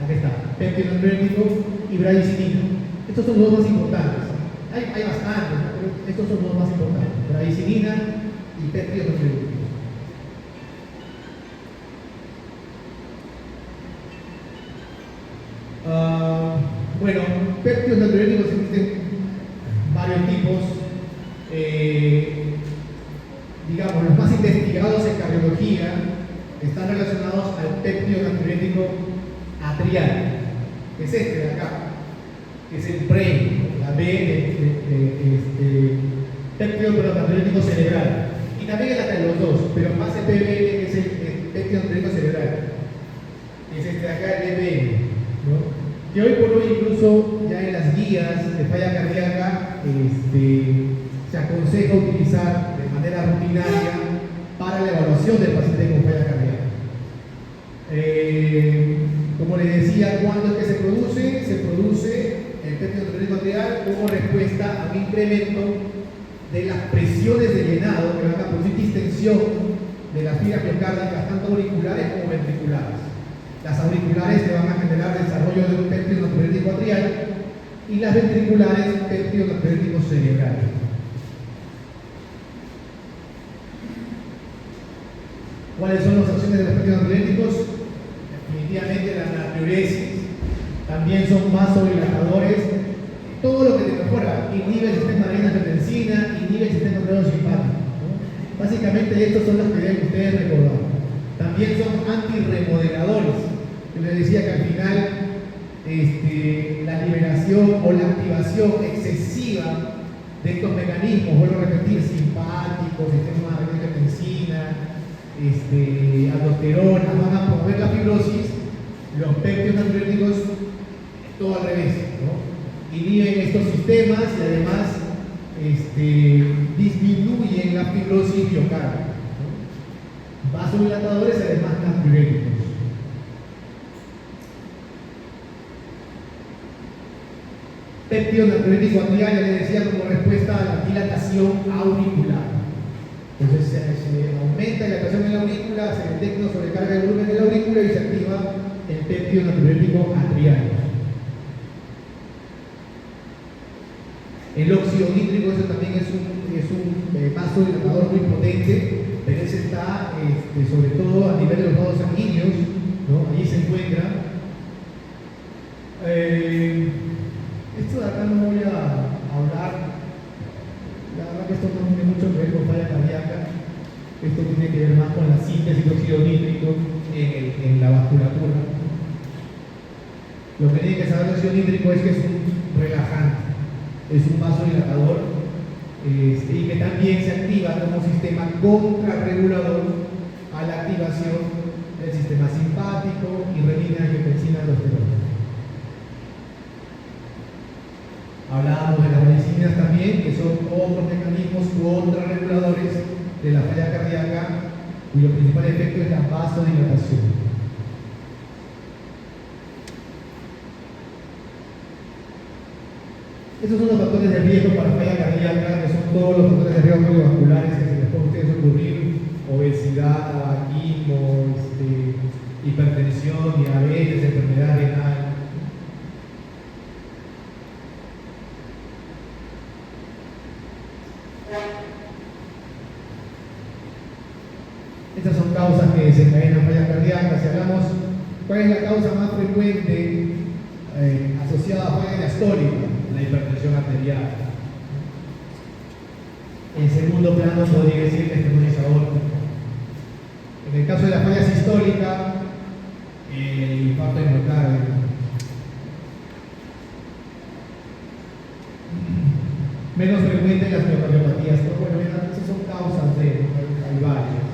Aquí está, péptido natriurético y bradicinina. Estos son los dos más importantes. Hay bastantes, pero estos son los más importantes. Bradicinina y péptido natriurético. Bueno, péptidos natriuréticos existen varios tipos. Digamos, los más investigados en cardiología están relacionados al péptido natriurético atrial, que es este de acá, que es el PREI, la B de péptido natriurético cerebral. Y también el de los dos, pero más el PBN, que es el péptido natriurético cerebral, que es este de acá, el EPN, ¿no? Que hoy por hoy incluso ya en las guías de falla cardíaca se aconseja utilizar de manera rutinaria para la evaluación del paciente con falla cardíaca. Como les decía, ¿cuándo es que se produce? Se produce el péptido natriurético atrial como respuesta a un incremento de las presiones de llenado que van a producir distensión de las vías miocárdicas, tanto auriculares como ventriculares. Las auriculares te van a generar desarrollo de un péptido natriurético atrial y las ventriculares péptido natriurético cerebral. ¿Cuáles son las acciones de los péptidos natriuréticos? Definitivamente la natriuresis. También son vasodilatadores. Todo lo que te mejora, inhibe el sistema renina-angiotensina, inhibe el sistema simpático, ¿no? Básicamente estos son los que deben ustedes recordar. También son antirremodeladores. Yo les decía que al final la liberación o la activación excesiva de estos mecanismos, vuelvo a repetir, simpáticos, sistema renina-angiotensina, aldosterona, van a promover la fibrosis. Los péptidos natriuréticos todo al revés, ¿no? Inhiben estos sistemas y además disminuyen la fibrosis miocárdica, ¿no? Vasodilatadores y además natriuréticos. Péptido natriurético atrial, ya les decía, como respuesta a la dilatación auricular. Entonces se aumenta la dilatación en la aurícula, se detecta una sobrecarga de volumen de la aurícula y se activa el péptido natriurético atrial. El óxido nítrico, eso también es un vasodilatador muy potente, pero ese está sobre todo a nivel de los vasos sanguíneos, ¿no? Allí se encuentra. Esto de acá no voy a hablar, la verdad que esto no tiene mucho que ver con falla cardíaca, esto tiene que ver más con la síntesis de óxido nítrico en la vasculatura. Lo que tiene que saber el óxido nítrico es que es un relajante, es un vasodilatador y que también se activa como sistema contrarregulador a la activación del sistema simpático y renina, angiotensina, aldosterona. Hablábamos de las medicinas también, que son otros mecanismos contrarreguladores de la falla cardíaca, cuyo principal efecto es la vasodilatación. Estos son los factores de riesgo para falla cardíaca, que son todos los factores de riesgo cardiovasculares que se les puede a ustedes ocurrir: obesidad, tabaquismo, hipertensión, diabetes, enfermedad renal. Estas son causas que desencadenan fallas cardíacas. Si hablamos, ¿cuál es la causa más frecuente asociada a falla diastólica? La hipertensión arterial. En segundo plano podría decir la estenosis aórtica. En el caso de la falla sistólica, el infarto de miocardio. Menos frecuente las miocardiopatías, pero bueno, esas son causas hay varias.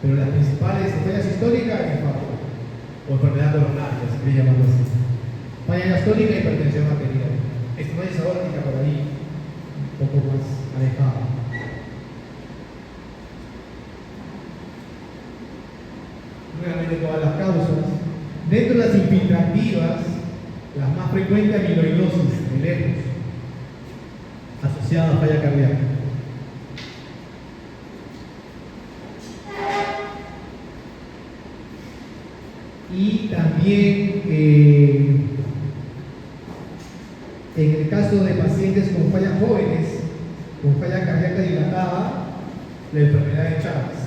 Pero las principales, falla sistólica, infarto o enfermedad coronaria, se quiere llamarlo así. Falla diastólica e hipertensión arterial. Estenosis aórtica por ahí, un poco más alejada. Nuevamente todas las causas. Dentro de las infiltrativas, las más frecuentes, amiloidosis de lejos, asociada a falla cardíaca. Y también en el caso de pacientes con fallas jóvenes, con falla cardíaca dilatada, la enfermedad de Chagas.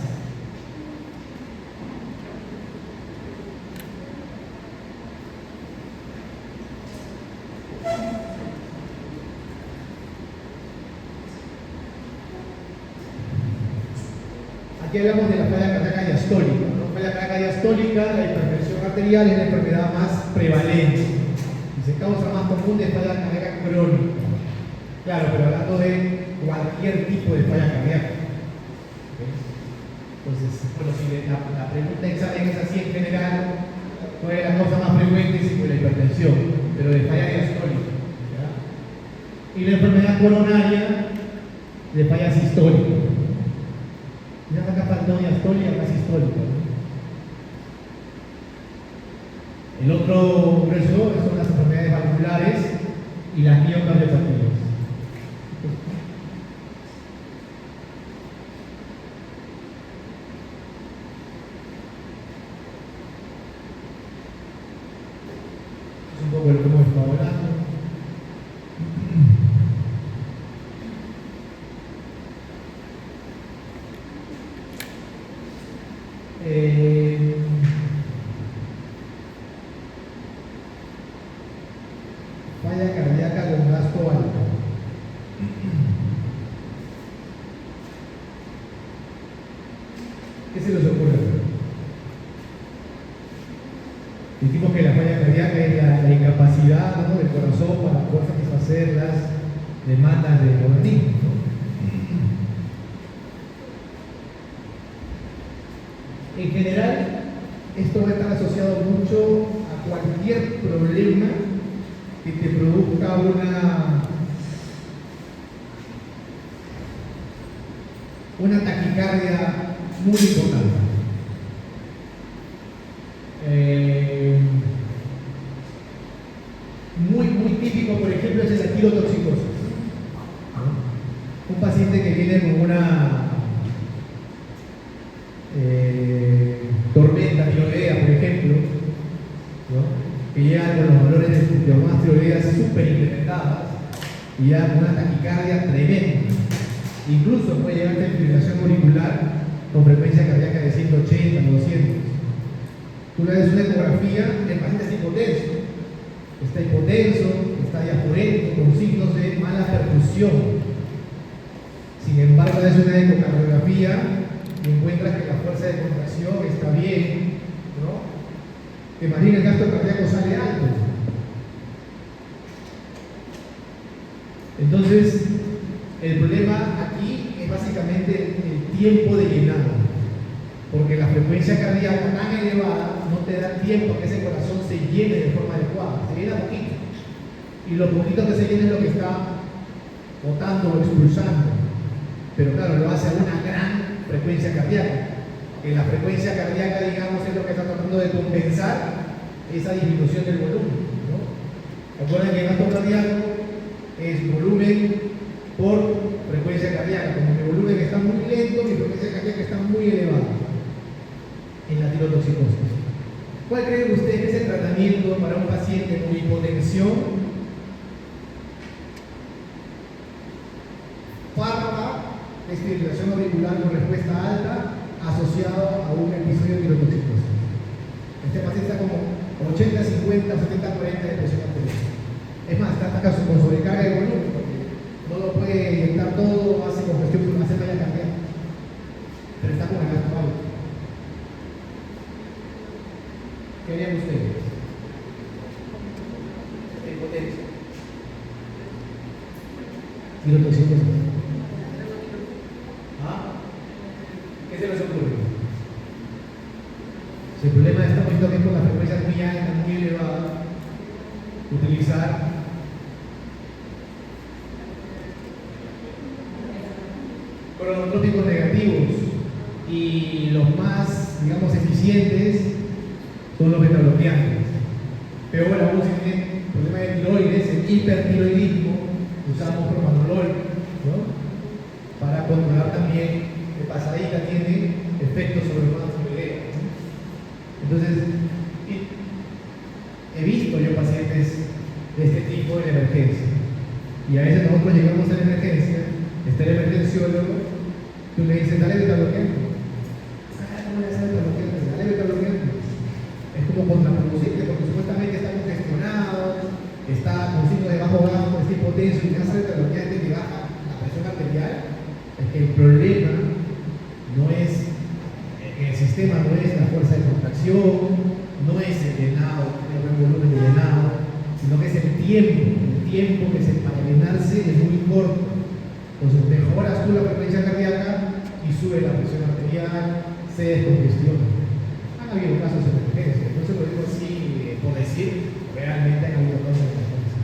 Aquí hablamos de la falla cardíaca diastólica, ¿no? Falla cardíaca diastólica, la hipertensión arterial es la enfermedad más prevalente y se causa más común de falla cardíaca crónica. Claro, pero hablando de cualquier tipo de falla cardíaca. ¿Okay? Entonces, bueno, si la pregunta examen es así en general, ¿cuál es la causa más frecuente? Sí, pues la hipertensión, pero de falla diastólica. ¿Ya? Y la enfermedad coronaria de falla sistólica. Ya acá faltó diastólica, acá sistólica. El otro grueso son las enfermedades valvulares y las miocardiopatías. Es un poco lo que hemos estado hablando. Falla cardíaca con gasto alto. ¿Qué se les ocurre? Dijimos que la falla cardíaca es la incapacidad, ¿no?, del corazón para poder satisfacer las demandas del organismo, ¿no? En general, esto va a estar asociado mucho a cualquier problema que te produzca una taquicardia muy importante. Muy típico, por ejemplo, es la tirotoxicosis, ¿no? Un paciente que viene con una tormenta tiroidea, por ejemplo, ¿no?, que llega con los valores de hormonas tiroideas súper incrementadas, y ya con una taquicardia tremenda. Incluso puede llegar a fibrilación auricular con frecuencia cardíaca de 180 o 200. Tú le das una ecografía, el paciente está hipotenso, está diafurento, con signos de mala perfusión. Sin embargo, le das una ecocardiografía y encuentras que la fuerza de contracción está bien, ¿no? Que más bien el gasto cardíaco sale alto. Entonces, el problema aquí es básicamente el tiempo de llenado, porque la frecuencia cardíaca tan elevada no te da tiempo a que ese corazón se llene de forma adecuada, se llena poquito, y lo poquito que se llena es lo que está botando o expulsando, pero claro, lo hace a una gran frecuencia cardíaca, que la frecuencia cardíaca, digamos, es lo que está tratando de compensar esa disminución del volumen, ¿no? Recuerden que el gasto cardíaco es volumen por frecuencia cardíaca. Como mi volumen está muy lento, mi frecuencia cardíaca está muy elevada en la tirotoxicosis. ¿Cuál creen ustedes que es el tratamiento para un paciente con hipotensión? Fármaca, fibrilación auricular con respuesta alta, asociado a un episodio de tirotoxicosis. Este paciente está como 80, 50, 70, 40 de presión arterial. Es más, está con sobrecarga de volumen, porque no lo puede inyectar todo, hace congestión por una falla cardíaca, pero está con el gasto alto. ¿Qué harían ustedes? Hipotencia. Tirotoxicosis. ¿Ah? ¿Qué se les ocurre? Si el problema de este momento que es con la frecuencia muy alta, muy elevada, utilizar cronotrópicos negativos, y los más, digamos, eficientes son los betabloqueantes. Peor aún si tienen problema de tiroides, el hipertiroidismo, usamos propanolol, ¿no? Para controlar también, de pasadita tiene efectos sobre el órgano tiroideo. Entonces, he visto yo pacientes de este tipo en emergencia, y a veces nosotros llegamos a la emergencia, está el emergenciólogo, tú le dices, dale betabloqueante. ¿Cómo le haces betabloqueante? Dale betabloqueante. Es como contraproducente, porque supuestamente está congestionado, está con signos de bajo gasto, está hipotenso, y le haces betabloqueante que baja la presión arterial. Es que el problema no es, en el sistema no es la fuerza de contracción, no es el llenado, el buen volumen de llenado, sino que es el tiempo que para llenarse es muy corto. Entonces mejoras tú la frecuencia cardíaca y sube la presión arterial, se descongestiona. Han habido casos de emergencia, no se lo digo así por decir, realmente han habido casos de emergencia.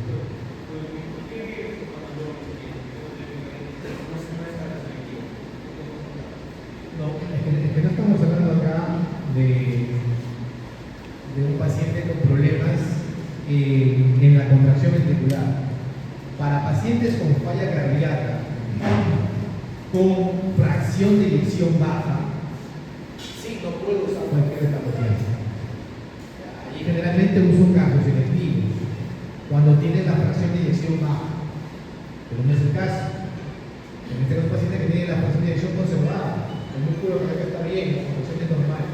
No, es que no estamos hablando acá de un paciente con problemas en la contracción ventricular. Para pacientes con falla cardíaca, con fracción de eyección baja, sí, no puedo usar cualquier betabloqueante. Y generalmente uso casos selectivos, cuando tienen la fracción de eyección baja, pero no es el caso. En este caso, paciente que tiene la fracción de eyección conservada, el músculo cardíaco está bien, la fracción es normal.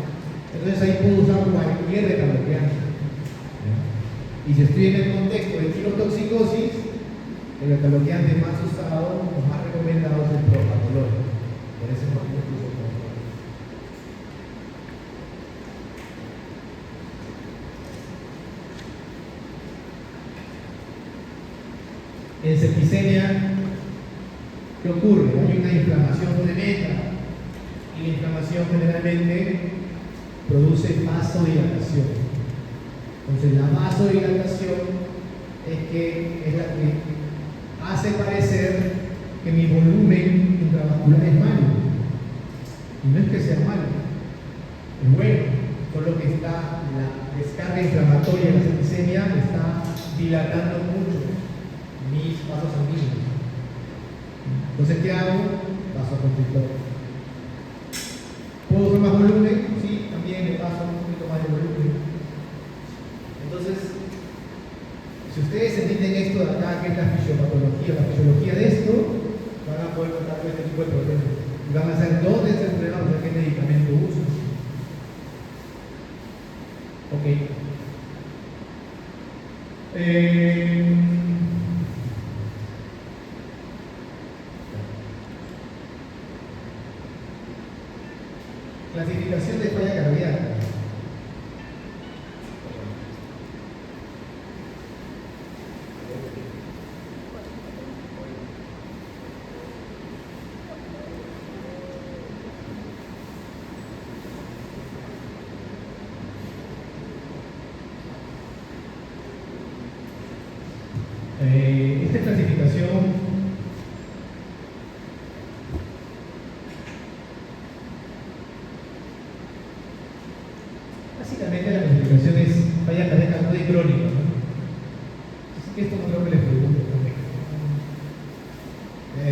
Entonces ahí puedo usar cualquier betabloqueante. Y si estoy en el contexto de tirotoxicosis, el betabloqueante más usado o más recomendado es el propanolol. Por ese motivo uso propanolol. En septicemia, ¿qué ocurre? Hay una inflamación tremenda, y la inflamación generalmente produce vasodilatación. Entonces la vasodilatación es la que hace parecer que mi volumen intravascular es malo. Y no es que sea malo, es bueno, solo que está la descarga inflamatoria de la septicemia está dilatando mucho mis vasos sanguíneos. Entonces, ¿qué hago? Vasoconstrictor. ¿Puedo usar más volumen? Sí, también le paso un poquito más de volumen. Entonces, Si ustedes entienden esto de acá, que es la fisiología de esto, van a poder tratar este tipo de problemas. Y van a saber dónde es el problema, o sea, qué medicamento usan. Ok. Clasificación de falla cardíaca. Esta clasificación básicamente la clasificación es falla cardíaca aguda y crónica, ¿no? Así que esto no creo que les pregunto también.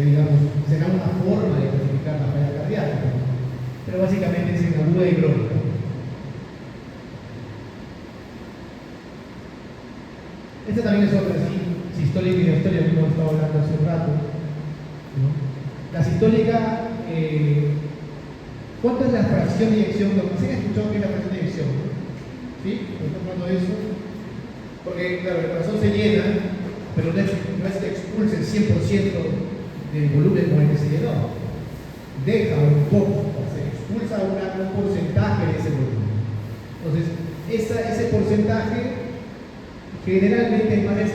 Digamos, será una forma de clasificar la falla cardíaca, ¿no? Pero básicamente es en aguda y crónica. Esta también es otra, sí, sistólica y diastólica, como hemos estado hablando hace un rato, ¿no? La sistólica, ¿cuánto es la fracción de eyección? ¿Sí han escuchado qué es la fracción de eyección? ¿Sí? ¿Están hablando de eso? Porque, claro, el corazón se llena, pero no es que expulse el 100% del volumen con el que se llenó. Deja un poco, se expulsa un porcentaje de ese volumen. Entonces, ese porcentaje generalmente es más del 50%.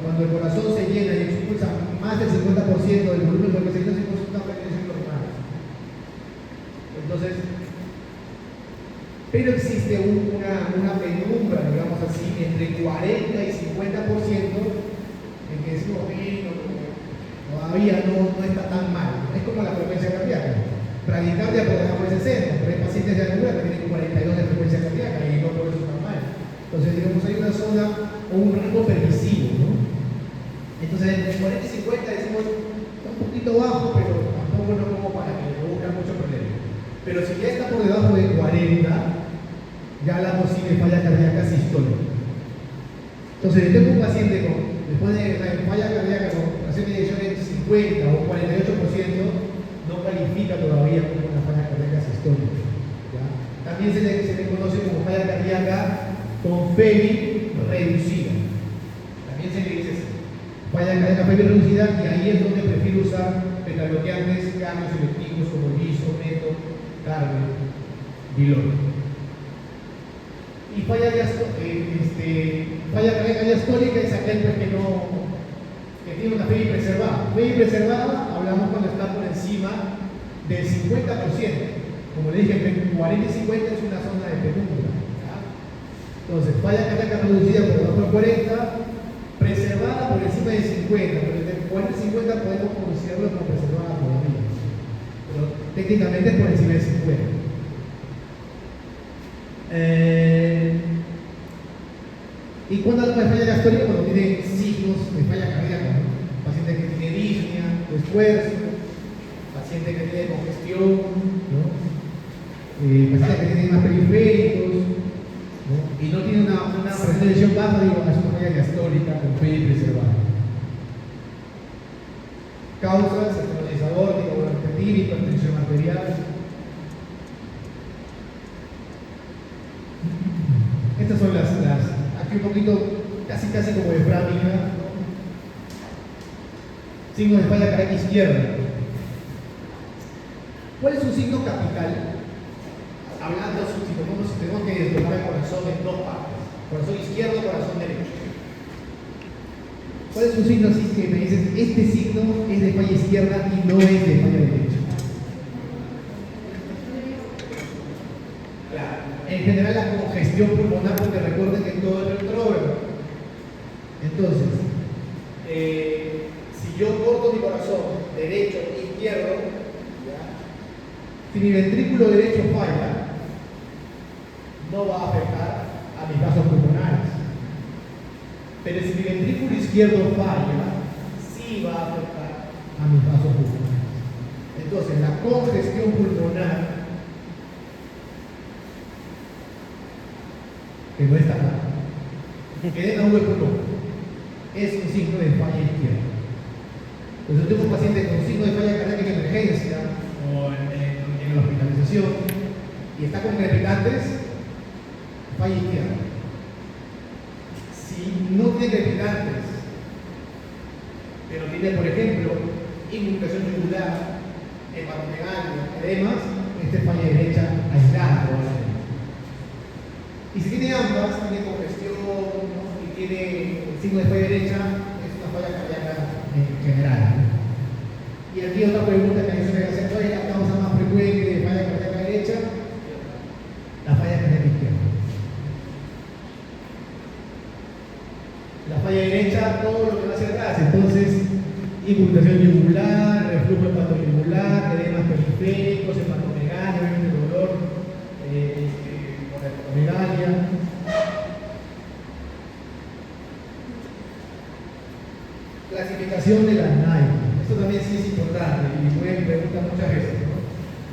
Cuando el corazón se llena y expulsa más del 50% del volumen con el que se llenó, es una frecuencia normal. Entonces, pero existe una penumbra, digamos así, entre 40 y 50% en que decimos, todavía no está tan mal. Es como la frecuencia cardíaca. Bradicardia por debajo de 60, pero hay pacientes de altura que tienen 42 de frecuencia cardíaca y no por eso está mal. Entonces, digamos, hay una zona o un rango permisivo, ¿no? Entonces, entre 40 y 50 decimos, está un poquito bajo, pero tampoco no como para que le produzca mucho problema. Pero si ya está por debajo de 40, ya hablamos sí de falla cardíaca sistólica. Entonces, si tengo un paciente después de falla cardíaca con fracción de eyección de 50 o 48%, no califica todavía como una falla cardíaca sistólica, ¿ya? También se le conoce como falla cardíaca con FEBI reducida. También se le dice así. Falla cardíaca FEBI reducida, y ahí es donde prefiero usar betabloqueantes cardioselectivos como Liso, Meto, Cardio, Vilor. Y falla cardíaca diastólica es aquel pues, que tiene una FEBI preservada. FEBI preservada hablamos cuando está por encima del 50%. Como le dije, entre 40 y 50 es una zona de penumbra. Entonces, falla cardíaca reducida por debajo de 40, preservada por encima de 50, pero entre 40 y 50 podemos considerarlo como preservada todavía. Pero técnicamente es por encima de 50. ¿Y cuándo hablamos de falla diastólica? Cuando tiene signos de falla cardíaca, ¿no? Paciente que tiene disnea, esfuerzo, paciente que tiene congestión, ¿no? Paciente que tiene más periféricos, ¿no? Y no tiene una presión de eyección baja, digo, es una falla diastólica con FEBI preservada. Causas: estenosis aórtica, hipertensión, hipertensión arterial. Estas son las aquí un poquito, casi como de Framingham, ¿no? Signo de falla cardíaca izquierda. ¿Cuál es un signo capital? Hablando, si tenemos que desdoblar el corazón en dos partes: corazón izquierdo, corazón derecho. ¿Cuál es un signo así que me dices, este signo es de falla izquierda y no es de falla derecha? Claro. En general la congestión pulmonar, porque recuerden que todo es retrógrado. Entonces, si yo corto mi corazón derecho e izquierdo, ¿ya? Si mi ventrículo derecho falla, no va a afectar a mis vasos pulmonares. Pero si mi ventrículo izquierdo falla, sí va a afectar a mis vasos pulmonares. Entonces, la congestión pulmonar, que no está acá, edema V1 es un signo de falla izquierda. Entonces, yo tengo un paciente con signo de falla cardíaca en emergencia o en la hospitalización y está con crepitantes, falla izquierda. Si no tiene crepitantes, pero tiene, por ejemplo, inmunización yugular, hepatomegalia, edemas, esta es falla derecha aislada probablemente. Y si tiene ambas, tiene congestión, ¿no? Y tiene el signo de falla derecha, es una falla cardíaca en general, ¿no? Y aquí otra pregunta que yo se me hace, ¿cuál es la causa más frecuente de falla cardíaca derecha? La falla cardíaca izquierda. La falla derecha, todo lo que va hacia atrás. Entonces, incultación yugular, reflujo hepatoyugular, edemas periféricos, hepatomegalia, dolor, por hepatomegalia. Clasificación de la NAIHA. Esto también sí es importante y me preguntan muchas veces, ¿no?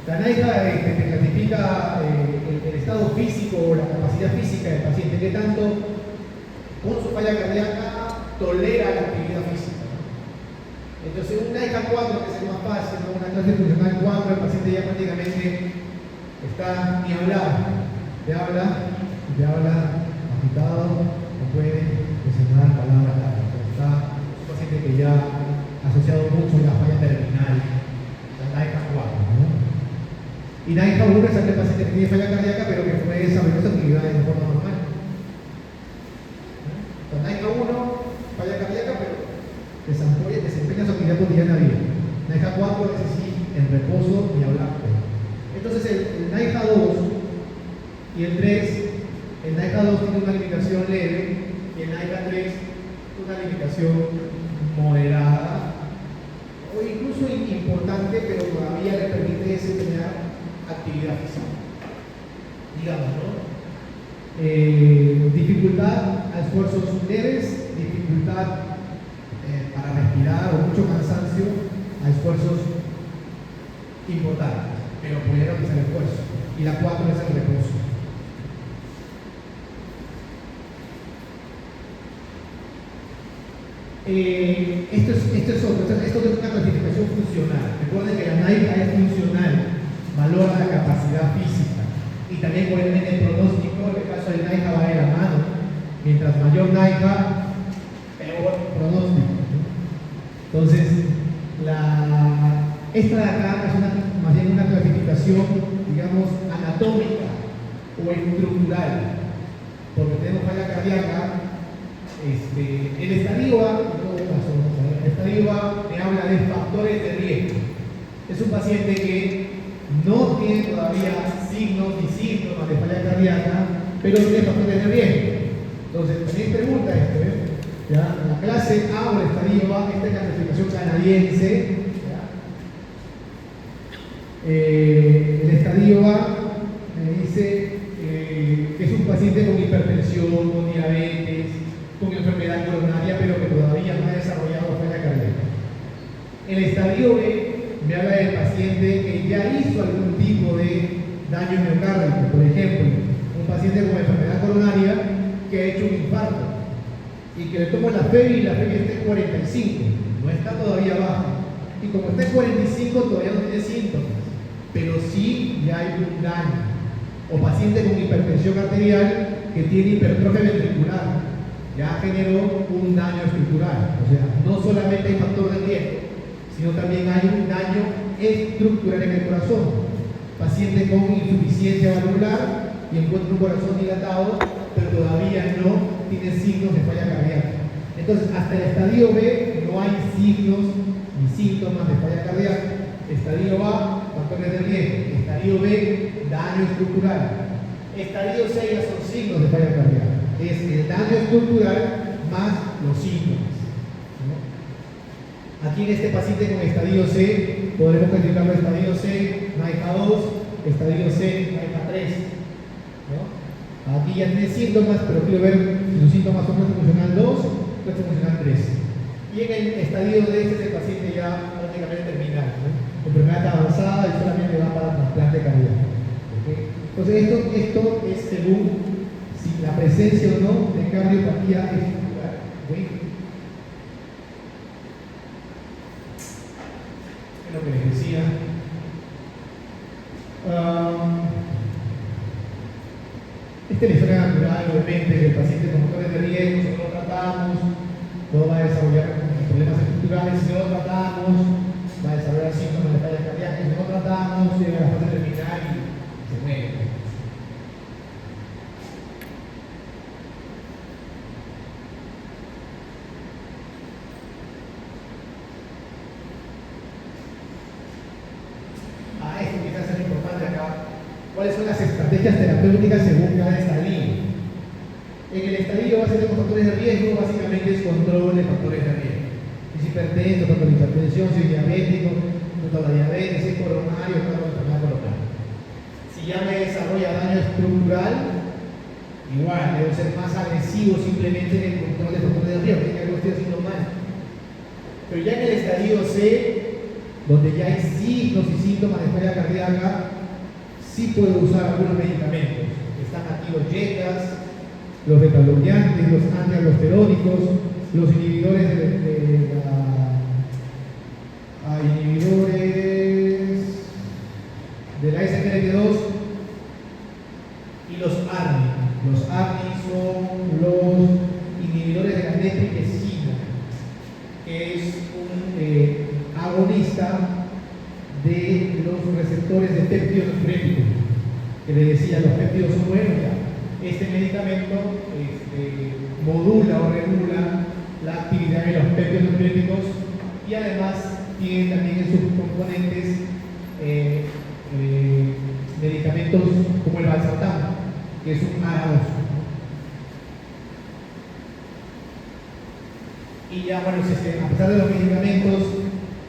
La NAIHA te clasifica el estado físico o la capacidad física del paciente, que tanto con su falla cardíaca tolera la actividad física, ¿no? Entonces, un NAIHA 4, que es el más fácil, ¿no? Una clase funcional 4, el paciente ya prácticamente está ni hablar, le habla agitado, no puede presionar palabras largas, pero está un paciente que ya ha asociado mucho la falla terminal, la NAIHA 4, ¿no? Y NAIHA 1 es aquel paciente que tiene falla cardíaca, pero que puede desarrollar su actividad de forma normal. La NAIHA 1, falla cardíaca, pero desempeña su actividad cotidiana bien. NAIHA 4 es así, en reposo y hablar. Entonces el NAIHA 2 y el 3, el NAIHA 2 tiene una limitación leve y el NAIHA 3 una limitación moderada o incluso importante, pero todavía le permite desempeñar actividad física. Digamos, ¿no? Dificultad a esfuerzos leves, dificultad para respirar o mucho cansancio a esfuerzos importantes, pero pudieron que sea el esfuerzo. Y la 4 es el reposo. Esto es una clasificación funcional. Recuerden que la NAIHA es funcional, valora la capacidad física y también obviamente el pronóstico. En el caso del NAIHA va de la mano, mientras mayor NAIHA, peor pronóstico, ¿no? Entonces, esta de acá es más bien una clasificación, digamos, anatómica o estructural, porque tenemos falla cardíaca. El estadio A, en todo caso, el estadio A me habla de factores de riesgo. Es un paciente que no tiene todavía signos ni síntomas de falla cardíaca, pero tiene factores de riesgo. Entonces, también pregunta esto, ¿ya? La clase A o el estadio A, esta es la clasificación canadiense, ¿ya? El estadio A me dice que es un paciente con hipertensión, con diabetes, con enfermedad coronaria, pero que todavía no ha desarrollado falla cardíaca. El estadio B me habla del paciente que ya hizo algún tipo de daño miocárdico, por ejemplo, un paciente con enfermedad coronaria que ha hecho un infarto y que le tomo la FEBI y la FEBI está en 45, no está todavía baja. Y como está en 45 todavía no tiene síntomas, pero sí ya hay un daño. O paciente con hipertensión arterial que tiene hipertrofia ventricular, ya generó un daño estructural. O sea, no solamente hay factor de riesgo, sino también hay un daño estructural en el corazón. Paciente con insuficiencia valvular y encuentra un corazón dilatado, pero todavía no tiene signos de falla cardíaca. Entonces, hasta el estadio B no hay signos ni síntomas de falla cardíaca. Estadio A, factores de riesgo. Estadio B, daño estructural. Estadio C ya son signos de falla cardíaca. Es el daño estructural más los síntomas, ¿no? Aquí en este paciente con estadio C podremos clasificarlo estadio C, NAIHA 2, estadio C, NAIHA 3, ¿no? Aquí ya tiene síntomas, pero quiero ver si sus síntomas son clase funcional 2, clase funcional 3. Y en el estadio D este es el paciente ya prácticamente terminal, ¿no? Enfermedad avanzada y solamente va para trasplante cardíaco, ¿okay? Entonces esto es según si la presencia presencia o no de cardiopatía estructural. ¿Okay? Es lo que les decía. Esta es la historia natural, obviamente, del paciente con motores de riesgo. Si no lo tratamos, no va a desarrollar problemas estructurales. Si no lo tratamos, va a desarrollar síntomas de falla cardíaca. Si no lo tratamos, llega a la fase terminal y se muere. Esto quizás es importante acá. ¿Cuáles son las estrategias terapéuticas según cada estadio? En el estadio base de factores de riesgo, básicamente es control de factores de riesgo. Si es hipertenso, tanto la hipertensión, si es diabético, tanto la diabetes, si es coronario, tanto la enfermedad coronaria. Si ya me desarrolla daño estructural, igual, debo ser más agresivo simplemente en el control de factores de riesgo, que algo estoy haciendo mal. Pero ya en el estadio C, donde ya hay signos y síntomas de falla cardíaca, sí puedo usar algunos medicamentos. Están activos yetas, los beta-bloqueantes, los antialdosterónicos, los inhibidores de la SGLT2 y los ARNI. Los ARNI son los inhibidores de la nepriquesina, que es un agonista de los receptores de péptidos diuréticos, que les decía, los péptidos son buenos ya. Este medicamento modula o regula la actividad de los péptidos diuréticos y además tiene también en sus componentes medicamentos como el valsartán, que es un ARA2. Y ya, bueno, a pesar de los medicamentos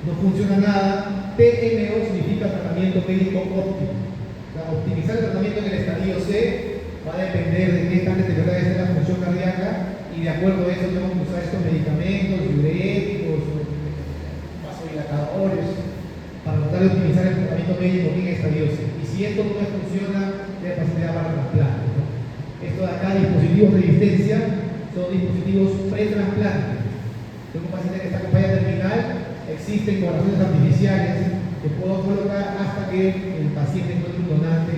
no funciona nada, TMO significa tratamiento médico óptimo. O sea, optimizar el tratamiento en el estadio C va a depender de qué tan deteriorada esté la función cardíaca y de acuerdo a eso tengo que usar estos medicamentos, diuréticos, vasodilatadores, para tratar de optimizar el tratamiento médico en el estadio C. Y si esto no funciona, debe pasar para trasplante, ¿no? Esto de acá, dispositivos de resistencia, son dispositivos pre-trasplante. Tengo un paciente que está con falla terminal, existen corazones artificiales que puedo colocar hasta que el paciente encuentre un donante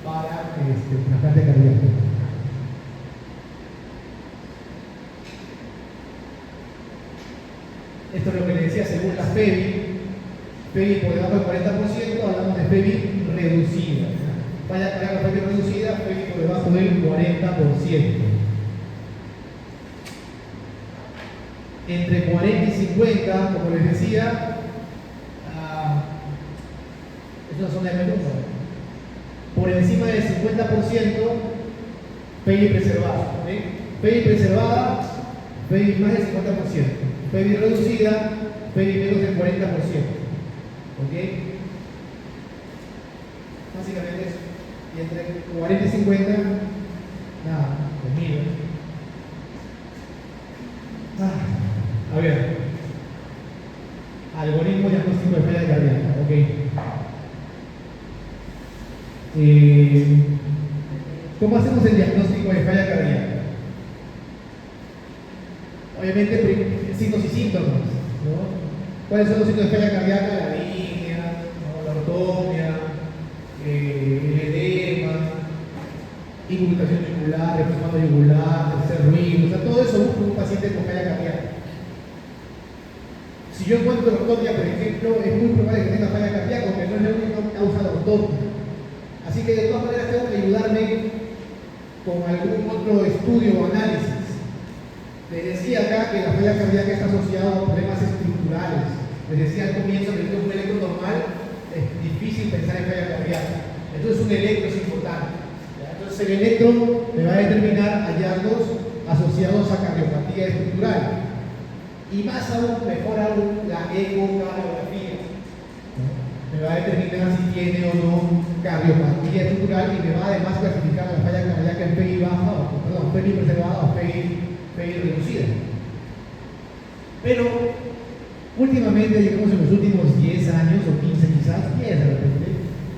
para trasplante cardíaco. Esto es lo que le decía según la FEBI por debajo del 40%, hablamos de FEBI reducida. Falla cardíaca FEBI reducida, FEBI por debajo del 40%. Entre 40 y 50, como les decía, es una zona de menudo. Por encima del 50%, FEBI preservada. ¿Okay? FEBI preservada, FEBI más del 50%. FEBI reducida, FEBI menos del 40%. ¿Ok? Básicamente eso. Y entre 40 y 50, nada, conmigo. A ver, algoritmo diagnóstico de falla cardíaca, ok. ¿Cómo hacemos el diagnóstico de falla cardíaca? Obviamente, signos y síntomas, ¿no? ¿Cuáles son los signos de falla cardíaca? La línea, ¿no? La ortomia, el edema, inculcación yugular, reflejado yugular, tercer ruido, o sea, todo eso busca un paciente con falla cardíaca. Si yo encuentro ortomia, por ejemplo, es muy probable que tenga falla cardíaca, porque no es la única causa de ortomia. Así que de todas maneras tengo que ayudarme con algún otro estudio o análisis. Les decía acá que la falla cardíaca está asociada a problemas estructurales. Les decía al comienzo que un electro normal es difícil pensar en falla cardíaca. Entonces un electro es importante. Entonces el electro me va a determinar hallazgos asociados a cardiopatía estructural. Y más aún, mejor aún, la ecocardiografía. Me va a determinar si tiene o no cardiopatía estructural y me va además a clasificar la falla cardíaca en FEBI baja, perdón, FEBI preservada o FEBI reducida. Pero últimamente, digamos en los últimos 10 años o 15 quizás, 10 de repente,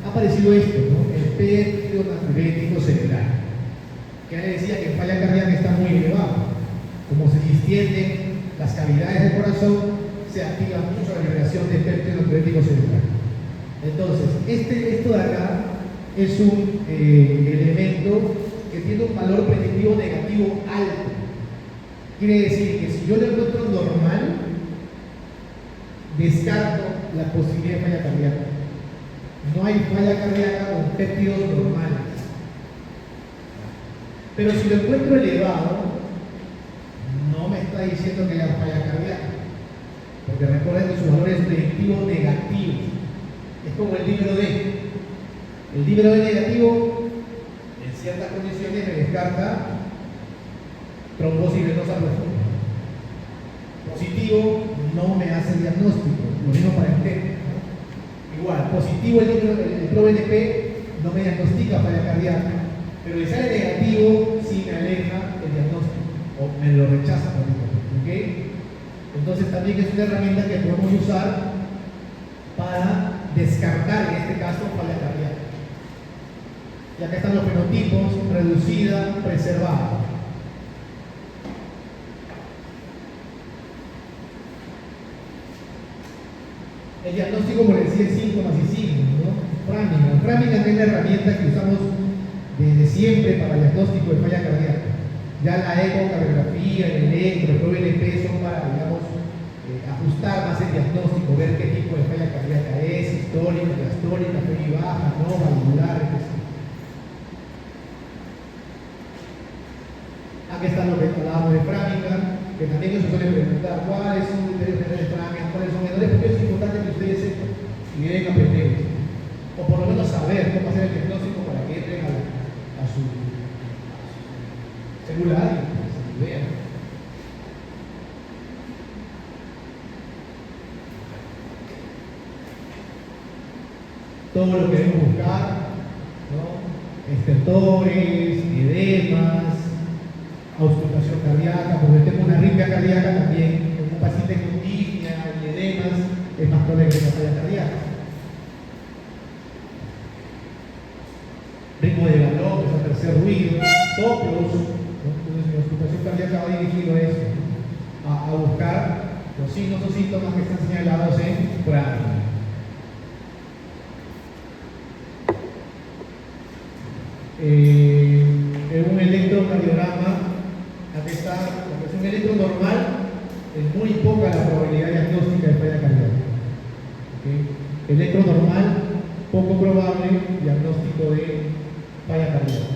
ha aparecido esto, ¿no? El péptido natriurético cerebral. que le decía que en falla cardíaca está muy elevado. Como se distienden las cavidades del corazón, se activa mucho la liberación de péptido natriurético cerebral. Entonces, esto de acá es un elemento que tiene un valor predictivo negativo alto. Quiere decir que si yo lo encuentro normal, descarto la posibilidad de falla cardíaca. No hay falla cardíaca con péptidos normales. Pero si lo encuentro elevado, no me está diciendo que haya falla cardíaca. Porque recuerden que su valor es predictivo negativo. Es como el dímero D. El dímero D negativo, en ciertas condiciones, me descarta trombosis venosa profunda. Positivo no me hace diagnóstico, lo mismo para el TEP, ¿no? Igual, positivo el ProBNP no me diagnostica falla cardíaca, pero si sale negativo sí me aleja el diagnóstico o me lo rechaza prácticamente, ¿ok? Entonces también es una herramienta que podemos usar para descartar en este caso falla cardíaca. Y acá están los fenotipos: reducida, preservada. El diagnóstico, como les decía, es síntomas y signos, ¿no? Framingham. Framingham es la herramienta que usamos desde siempre para el diagnóstico de falla cardíaca. Ya la ecocardiografía, el electro, el ProBNP son para, digamos, ajustar más el diagnóstico, ver qué tipo de falla cardíaca es, histórica, diastólica, fe baja, no, valvular, etc. Aquí están los que hablábamos de Framingham, que también se suele preguntar cuáles son los criterios generales de Framingham, cuáles son menores, porque es importante que ustedes sepan y deben aprender, o por lo menos saber cómo hacer el diagnóstico para que entren a su celular y se vean. Todo lo que debemos buscar, ¿no? Estertores, edemas, auscultación cardíaca, porque tengo una arritmia cardíaca también, en un paciente con disnea y edemas, es más probable que tenga falla cardíaca. Ritmo de galop, es el tercer ruido, soplos, ¿no? Entonces mi auscultación cardíaca va dirigido a eso, a buscar los signos o síntomas que están señalados en Framingham. En un electrocardiograma, aquí está, lo que es un electro normal, es muy poca la probabilidad diagnóstica de falla cardíaca. ¿Okay? Electro normal, poco probable diagnóstico de falla cardíaca.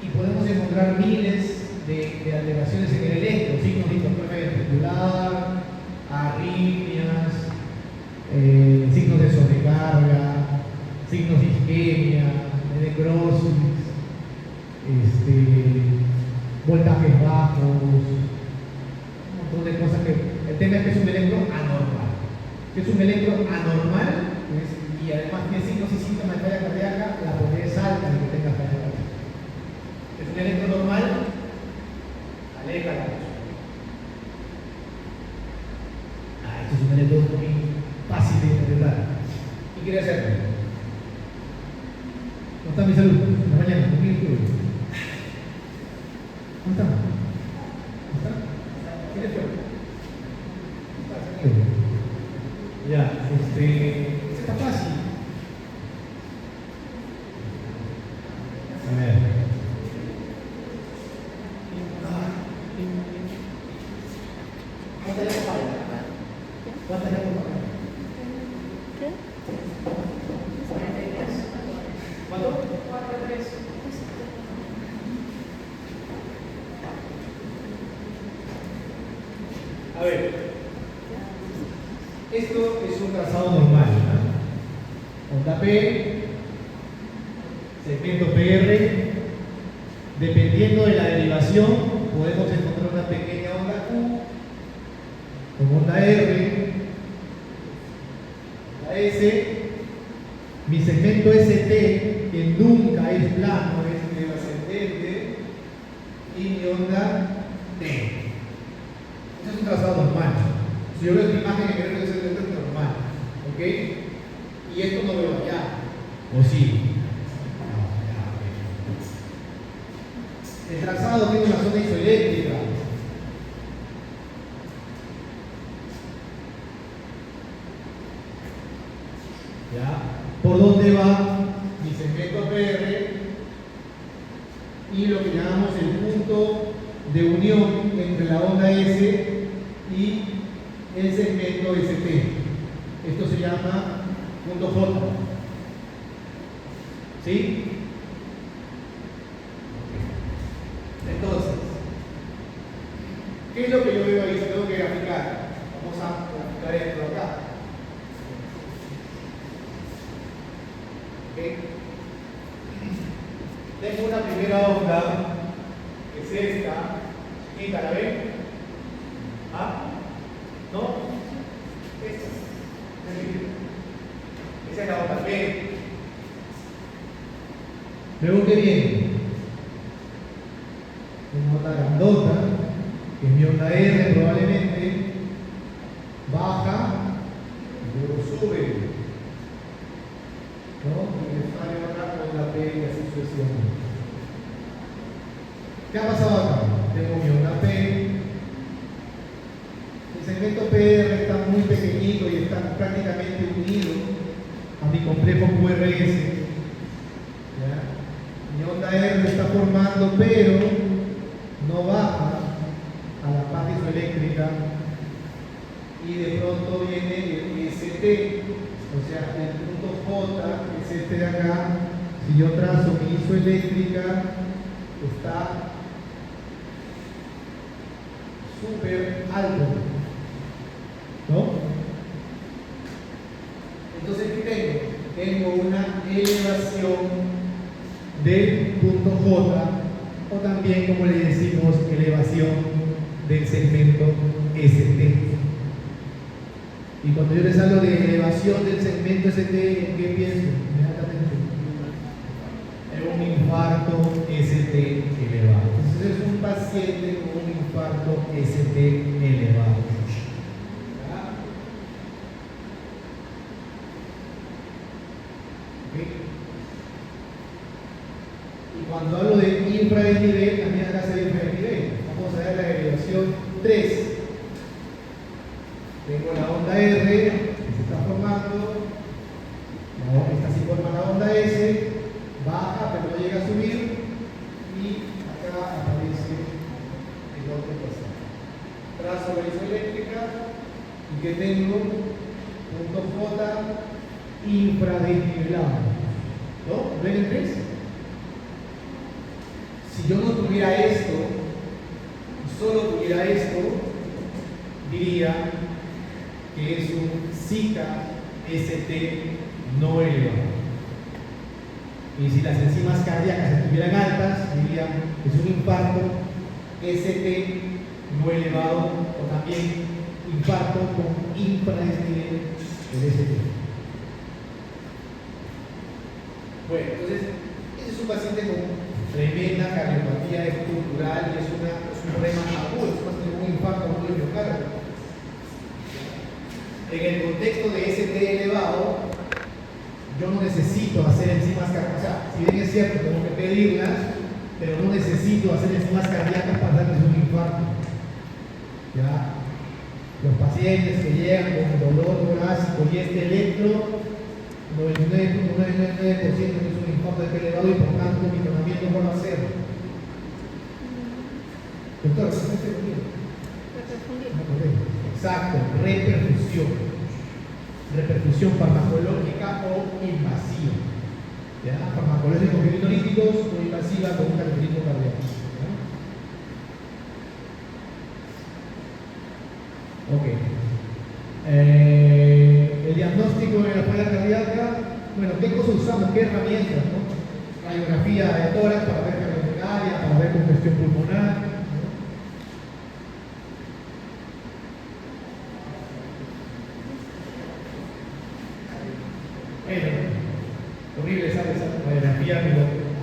Y podemos encontrar miles de alteraciones en el electro, signos de hipertrofia ventricular, arritmias, signos de sobrecarga, signos de isquemia, de necrosis, voltajes bajos, un montón de cosas que... El tema es que es un electro anormal. Que es un electro anormal, y además tiene signos y síntomas de falla cardíaca, la probabilidad es alta de que tenga falla cardíaca. Es un electro normal, aleja la persona. Esto es un electro muy fácil de interpretar. ¿Qué quiere hacer? ¿Cómo está mi salud? En la mañana, ¿con quién estuve? ¿Cómo está? ¿Cómo está? ¿Quién fue? Ya, está fácil. A ver. ¿Cuántas llamas fallan? ¿Cuántas llamas fallan? ¿Qué? ¿Cuánto? 4-3. A ver, esto es un trazado normal, ¿no? Onda P, segmento PR, dependiendo de la derivación, podemos encontrar una pequeña onda Q, con onda R, la S, mi segmento ST, que nunca es plano, es ascendente, y mi onda T. Este es un trazado normal. Si yo veo esta imagen en el es normal, ¿ok? Y esto no veo allá, ¿o sí? No, ya, El trazado tiene una zona isoeléctrica. ¿Ya? ¿Por dónde va mi segmento PR? Y lo que llamamos el punto de unión entre la onda S y el segmento ST. Esto se llama punto J. ¿Sí? Entonces, ¿qué es lo que yo veo ahí? Tengo que graficar. Vamos a graficar esto acá. ¿Okay? Tengo una primera onda, que es esta, chiquita, ¿la ven? ¿Ah? ¿No? Esta. Esa es la onda P. Luego que viene una onda grandota, que es mi onda R probablemente, baja y luego sube, ¿no? Y me sale otra onda P y así sucesivamente. ¿Qué ha pasado acá? Tengo mi onda P. El segmento PR está muy pequeñito y está prácticamente unido a mi complejo QRS. Mi onda R está formando, pero no baja a la parte isoeléctrica y de pronto viene el ST, o sea, el punto J, que es este de acá. Si yo trazo mi isoeléctrica, está súper alto, ¿no? Entonces, ¿qué tengo? Tengo una elevación del punto J, o también, como le decimos, elevación del segmento ST. Y cuando yo les hablo de elevación del segmento ST, ¿en qué pienso? Inmediatamente en un infarto ST elevado. Entonces es un paciente con un infarto ST elevado. Y cuando hablo de infradesnivel, también acá se ve infradesnivel. Vamos a ver la elevación 3. Tengo la onda R que se está formando, esta se forma la onda S, baja pero no llega a subir, y acá aparece el otro pasaje. Trazo la isoeléctrica y que tengo punto J infradesnivelado. ¿No? ¿Ven el 3? Si yo no tuviera esto, solo tuviera esto, diría que es un Zika ST no elevado. Y si las enzimas cardíacas estuvieran altas, diría que es un infarto ST no elevado, o también infarto con infradesnivel del ST. Bueno, entonces, ese es un paciente con tremenda cardiopatía estructural y es un problema agudo, es más de un infarto agudo de miocardio. En el contexto de ST elevado, yo no necesito hacer enzimas cardíacas, o sea, si bien es cierto, tengo que pedirlas, pero no necesito hacer enzimas cardíacas para darles un infarto. ¿Ya? Los pacientes que llegan con dolor torácico y este electro, 99.99% es un infarto de elevado y por tanto mi tratamiento no va a ser. Doctor, ¿qué se refiere? Exacto, reperfusión. Reperfusión farmacológica o invasiva. ¿Ya? Farmacológica con pirinolíticos o invasiva con un cateterismo cardíaco. Ok. El diagnóstico de la falla cardíaca, bueno, ¿qué cosas usamos? ¿Qué herramientas? ¿No? Radiografía de tórax para ver cardiomegalia, para ver congestión pulmonar. Bueno, horrible esa radiografía, pero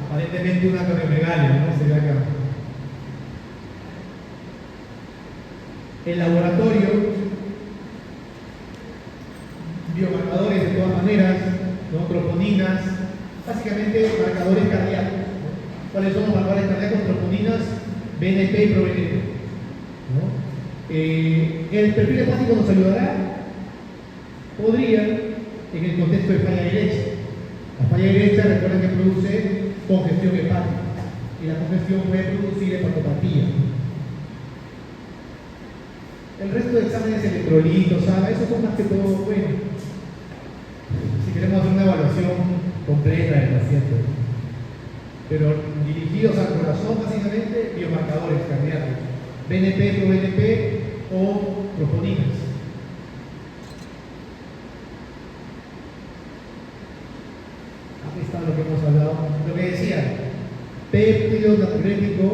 aparentemente una cardiomegalia, ¿no? Se ve acá. El laboratorio, biomarcadores de todas maneras, ¿no? Troponinas, básicamente marcadores cardíacos, ¿no? ¿Cuáles son los marcadores cardíacos? Tromboninas, BNP y proBNP, ¿no? ¿El perfil hepático nos ayudará? Podría, en el contexto de falla derecha. La falla derecha, recuerden que produce congestión hepática, y la congestión puede producir hepatopatía. El resto de exámenes electrolitos, esos son más que todo, bueno, si queremos hacer una evaluación completa del paciente, pero dirigidos al corazón, básicamente, biomarcadores cardíacos, BNP, proBNP o tromboninas. Aquí está lo que hemos hablado. Lo que decía, péptido natriurético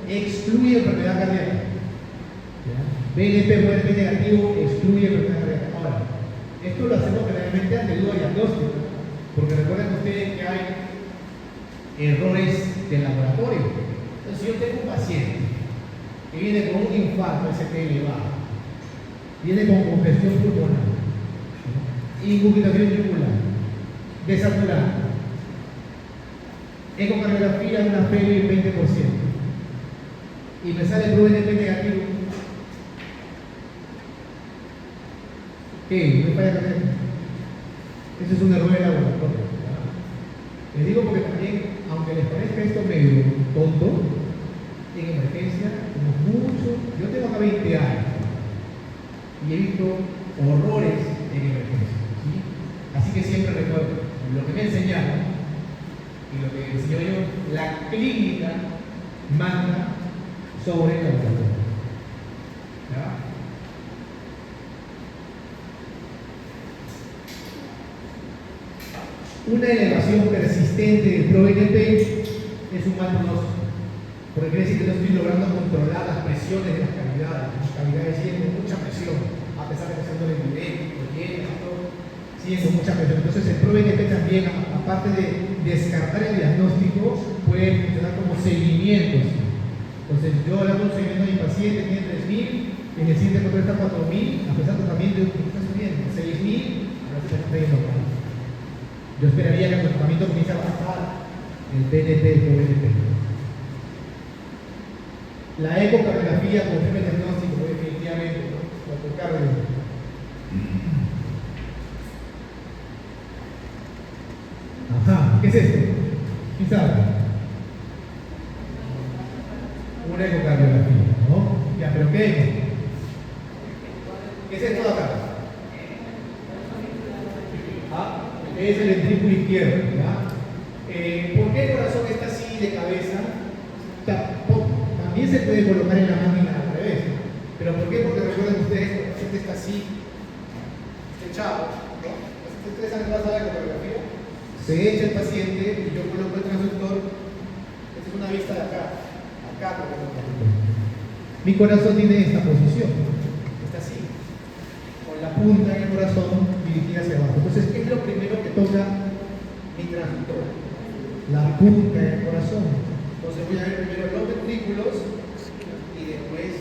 excluye enfermedad cardíaca. BNP proBNP negativo excluye enfermedad cardíaca. Ahora, esto lo hacemos generalmente ante duda diagnóstica, porque recuerden ustedes que hay errores de laboratorio. Entonces, si yo tengo un paciente que viene con un infarto ST elevado, viene con congestión pulmonar, incubilación ventricular, desaturada, ecocardiografía de una FEBI 20%, y me sale proBNP negativo, ¿qué? ¿No falla cardíaca? Ese es un error de laboratorio. Les digo porque también, aunque les parezca esto medio tonto, en emergencia, como mucho, yo tengo acá 20 años y he visto horrores en emergencia, ¿sí? Así que siempre recuerdo lo que me enseñaron y lo que enseñó yo, la clínica manda sobre el laboratorio. ¿Ya? Una elevación persistente del proBNP es un mal pronóstico, porque quiere decir que no estoy logrando controlar las presiones de las cavidades. Las cavidades siguen con mucha presión, a pesar de que siendo el diurético, siguen con mucha presión. Entonces el proBNP también, aparte de descartar el diagnóstico, puede funcionar como seguimiento. Entonces yo le hago un seguimiento a mi paciente, tiene 3.000, en el siguiente control está 4.000, a pesar de tratamiento está subiendo 6.000, a veces está yendo mal. Yo esperaría que el tratamiento comience a bajar el BNP y proBNP. La ecocardiografía confirma el diagnóstico, definitivamente, ¿no? La ecocardio. Ajá, ¿qué es esto? ¿Quién sabe? Una ecocardiografía, ¿no? Ya, pero ¿qué eco? ¿Qué es esto de acá? Es el ventrículo izquierdo, ¿ya? ¿Por qué el corazón está así de cabeza? También se puede colocar en la máquina al revés, pero ¿por qué? Porque recuerden ustedes que el paciente está así, echado, ¿no? ¿Ustedes han pasado la ecografía? Se echa el paciente y yo coloco el transductor. Esta es una vista de acá, por ejemplo. Mi corazón tiene esta posición, está así, con la punta del corazón dirigida hacia abajo. Entonces, ¿qué es lo primero que toca mi transductor? La punta del corazón. Entonces voy a ver primero los ventrículos y después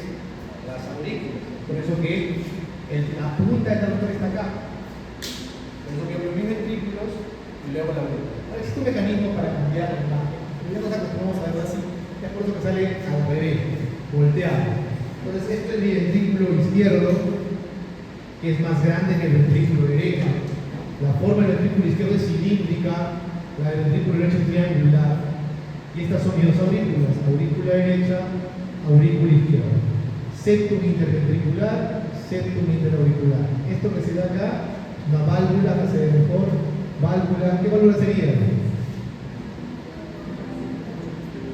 las aurículas. Por eso que la punta del transductor está acá. Por eso que veo mis ventrículos y luego la aurícula. Existe un mecanismo para cambiar la imagen. Ya nos acostumbramos a verlo así. Es por eso que sale al revés, volteado. Entonces, esto es mi ventrículo izquierdo, que es más grande que el ventrículo derecho. La forma del ventrículo izquierdo es cilíndrica, la del ventrículo derecho es triangular. Y estas son mis dos aurículas, aurícula derecha, aurícula izquierda. Septum interventricular, septum interauricular. Esto que se da acá, una válvula que se ve mejor. Válvula, ¿qué válvula sería?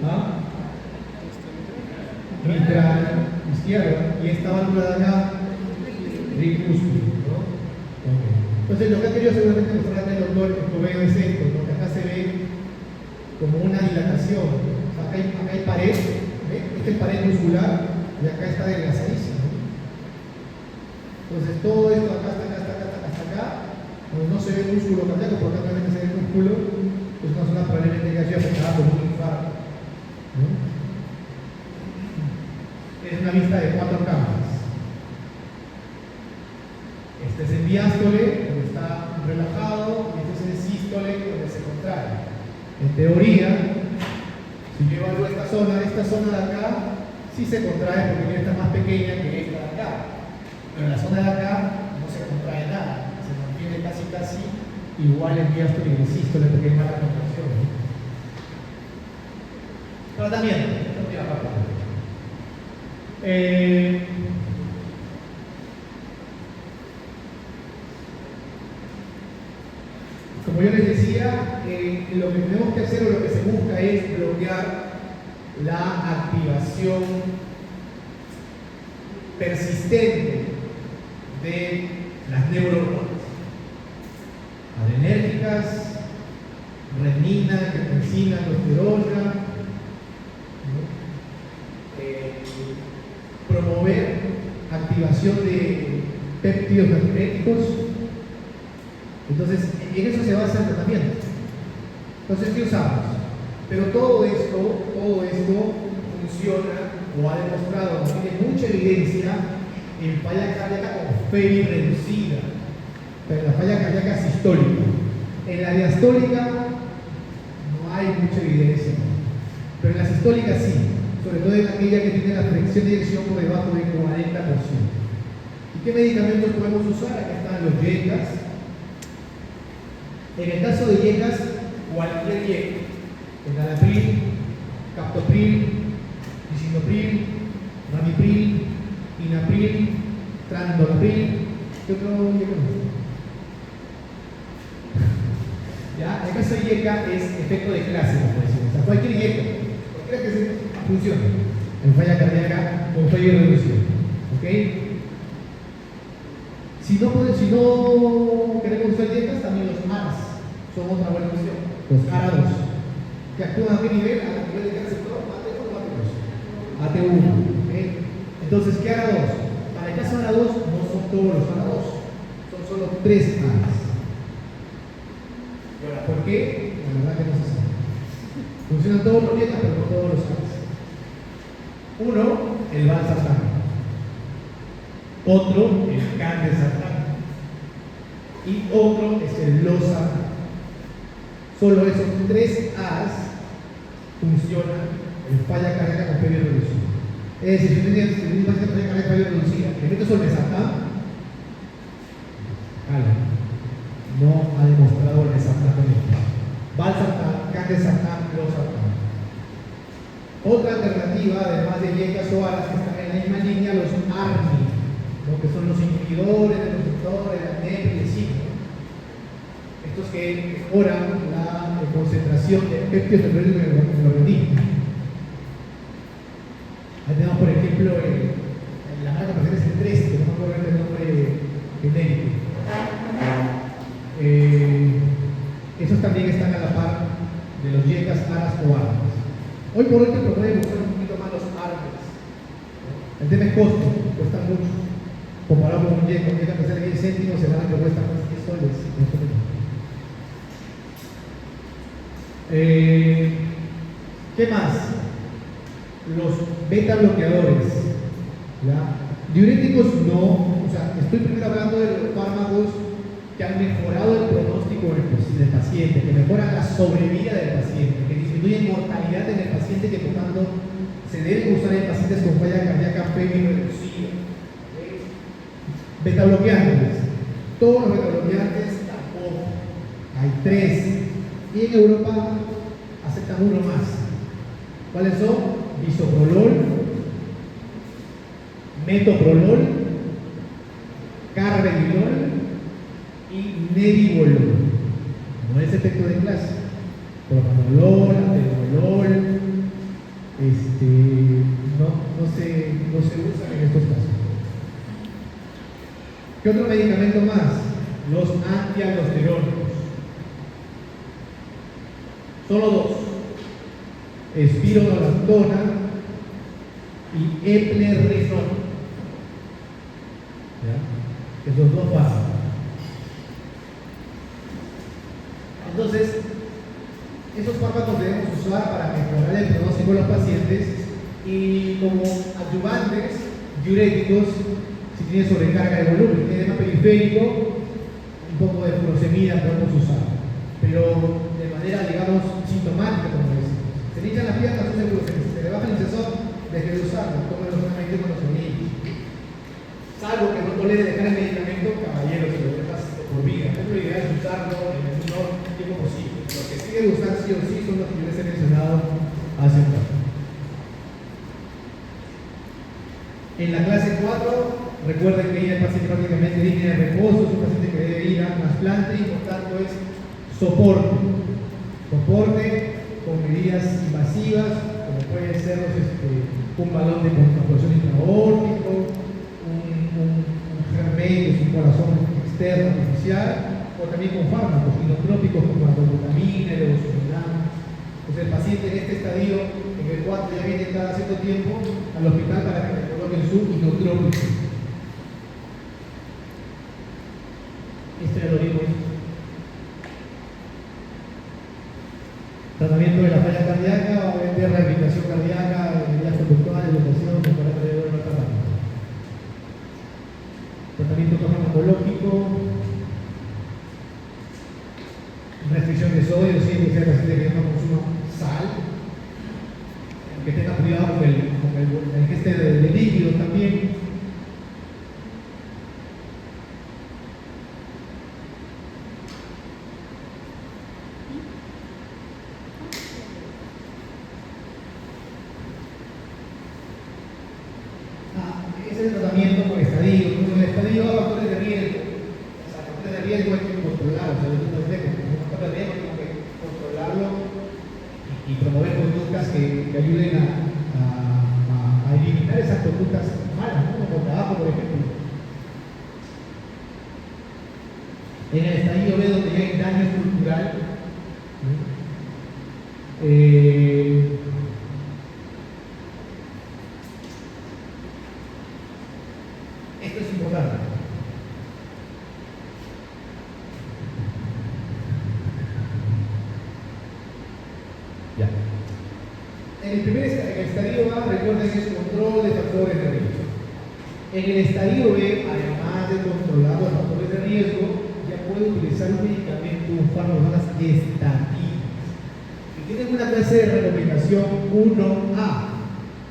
¿Ah? Mitral izquierda. Y esta válvula de acá, ricúsculo, ¿no? Okay. Entonces lo que ha querido seguramente mostrar el doctor Escobedo es esto, ¿no? Que acá se ve como una dilatación. O sea, acá hay pared, ¿ves? Esta es pared muscular y acá está adelgazadísimo. Entonces todo esto acá hasta acá, no se ve el músculo cardíaco, porque acá también se ve el músculo, es una zona probablemente que haya afectada por un infarto, ¿no? Es una vista de 4 cámaras. Este es el diástole, donde está relajado, y este es el sístole, donde se contrae. En teoría, si Si yo evalúo esta zona de acá, sí se contrae porque esta es más pequeña que esta de acá. Pero en la zona de acá no se contrae nada, se mantiene casi igual en diástole y en sístole porque hay mala contracción. Tratamiento, esto es la parte. Como yo les decía, lo que tenemos que hacer o lo que se busca es bloquear la activación persistente de las neurohormonas adrenérgicas, renina, angiotensina, aldosterona, promover activación de péptidos natriuréticos. Entonces, en eso se basa el tratamiento. Entonces, ¿qué usamos? Pero todo esto funciona o ha demostrado, tiene mucha evidencia en falla cardíaca con FEBI reducida, pero en la falla cardíaca sistólica. En la diastólica no hay mucha evidencia, pero en la sistólica sí, sobre todo en aquella que tiene la fricción de eyección por debajo del 40%. ¿Y qué medicamentos podemos usar? Aquí están los YECAS. En el caso de YECAS, cualquier YECA, enalapril, captopril, lisinopril, ramipril, inapril, tramdolapril, ¿qué otro YECA más? ¿Ya? El caso de YECA es efecto de clase, como decimos. O sea, cualquier YECA, cualquiera que funcione en falla cardíaca con fallo reducido. ¿Ok? Si no queremos usar YECAS, también los ARAS son otra buena opción. Los ARA2, que actúan a qué nivel? A nivel de receptor, AT1 o AT2. AT1. ¿Okay? Entonces, ¿qué ARA2? Para el caso ARA2 no son todos los ARA2, son solo 3 ARAS. ¿Y ahora por qué? La verdad que no se sabe. Funcionan todos los YECAS, pero no todos los ARAS. Uno, el valsartán. Otro, el candesartán. Y otro es el losartán. Solo esos 3 A's funcionan en falla cardíaca con FEBI reducida. Es decir, si tienes un paciente con falla cardíaca con FEBI reducida, le metes olmesartán, no ha demostrado olmesartán con esto. Valsartán, candesartán, losartán. Otra alternativa, además de YECAS o ARAS, que están en la misma línea, los ARNI, ¿no? Que son los inhibidores del receptor, el NEP y el SIG. Estos que mejoran la concentración de péptidos natriuréticos en el organismo. Ahí tenemos, por ejemplo, la marca presente es el 3, que no me acuerdo el nombre genérico. Esos también están a la par de los YECAS, ARAS o ARNIs. Hoy por hoy te promueven buscar un poquito más los ARNIs. El tema es costo, cuesta mucho. Comparado con un YECA, que sale 10 céntimos, se van a que cuesta más 10 soles. ¿Qué más? Los beta bloqueadores. ¿Ya? Diuréticos no, o sea, estoy primero hablando de los fármacos que han mejorado el pronóstico del paciente, que mejoran la sobrevida del paciente, que disminuyen mortalidad en el paciente, que por tanto se deben usar en pacientes con falla cardíaca FEBI reducida. Beta bloqueantes. Todos los beta bloqueantes tampoco. Hay 3. Y en Europa aceptan uno más. ¿Cuáles son? Bisoprolol, metoprolol, carvedilol y nebivolol. No es efecto de clase. Propanolol, atenolol, no se usan en estos casos. ¿Qué otro medicamento más? Los antialdosterónicos. Solo 2. Espironolactona y eplerenona. ¿Ya? Esos 2 pasan. Entonces, esos fármacos debemos usar para mejorar el pronóstico de los pacientes y como adyuvantes diuréticos si tiene sobrecarga de volumen, tiene edema periférico, un poco de furosemida podemos usar, pero de manera, digamos, sintomática, como decimos. Se le hinchan las piernas, un seguro. Se le baja el sensor, deje de usarlo, tómelo solamente con los niños. Salvo que no tolere dejar el medicamento, caballero, si lo dejas por vida. Es lo ideal es usarlo en el menor tiempo posible. Lo que sí debe usar sí o sí son los que yo les he mencionado hace un rato. En la clase 4, recuerden que ya el paciente prácticamente tiene reposo, es un paciente que debe ir a trasplante y por tanto es soporte. Soporte con medidas invasivas, como pueden ser un balón de contracción intraórtico, un germen, un corazón externo artificial, o también con fármacos inotrópicos como la dobutamina, el osminar. Entonces el paciente en este estadio, en el 4 ya viene cada cierto tiempo al hospital para que le coloquen su inotrópico. Esto ya lo vimos. Tratamiento de la falla cardíaca, obviamente rehabilitación cardíaca, medidas conductuales, educación, mejorar de dolor tratamiento. Tratamiento farmacológico, restricción de sodio, siempre que sea paciente que no consuma sal, que tenga cuidado con la ingesta de líquidos también. Ese es el tratamiento por estadio. Con el estadio a factores de riesgo. O sea, factores de riesgo hay que controlarlos. O sea, los factores de riesgo hay que controlarlo y promover conductas que ayuden a eliminar esas conductas malas, ¿no? Como el trabajo, por ejemplo. En el estadio B, donde ya hay daño estructural, esto es importante. Ya. En el primer estadio A, recuerden que es control de factores de riesgo. En el estadio B, además de controlar los factores de riesgo, ya puede utilizar un medicamento, un fármaco, las estatinas. Y tienen una clase de recomendación 1A.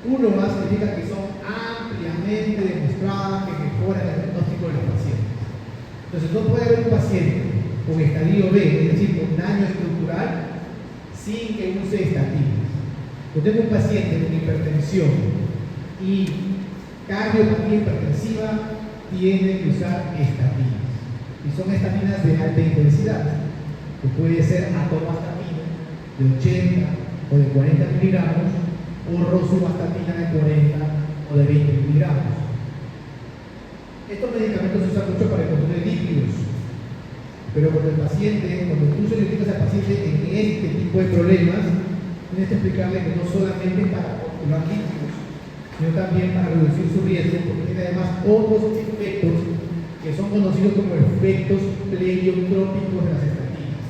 1A significa que son ampliamente demostradas que mejoran el diagnóstico de los pacientes. Entonces, no puede haber un paciente con estadio B, es decir, con daño estructural, sin que use estatinas. Yo tengo un paciente con hipertensión y cardiopatía hipertensiva, tiene que usar estatinas. Y son estatinas de alta intensidad, que puede ser atovastatina de 80 o de 40 miligramos, o rosuvastatina de 40 o de 20 miligramos. Estos medicamentos se usan mucho para el control de líquidos, pero cuando tú solicitas al paciente en este tipo de problemas, tienes que explicarle que no solamente para controlar líquidos, sino también para reducir su riesgo, porque tiene además otros efectos que son conocidos como efectos pleiotrópicos de las estatinas,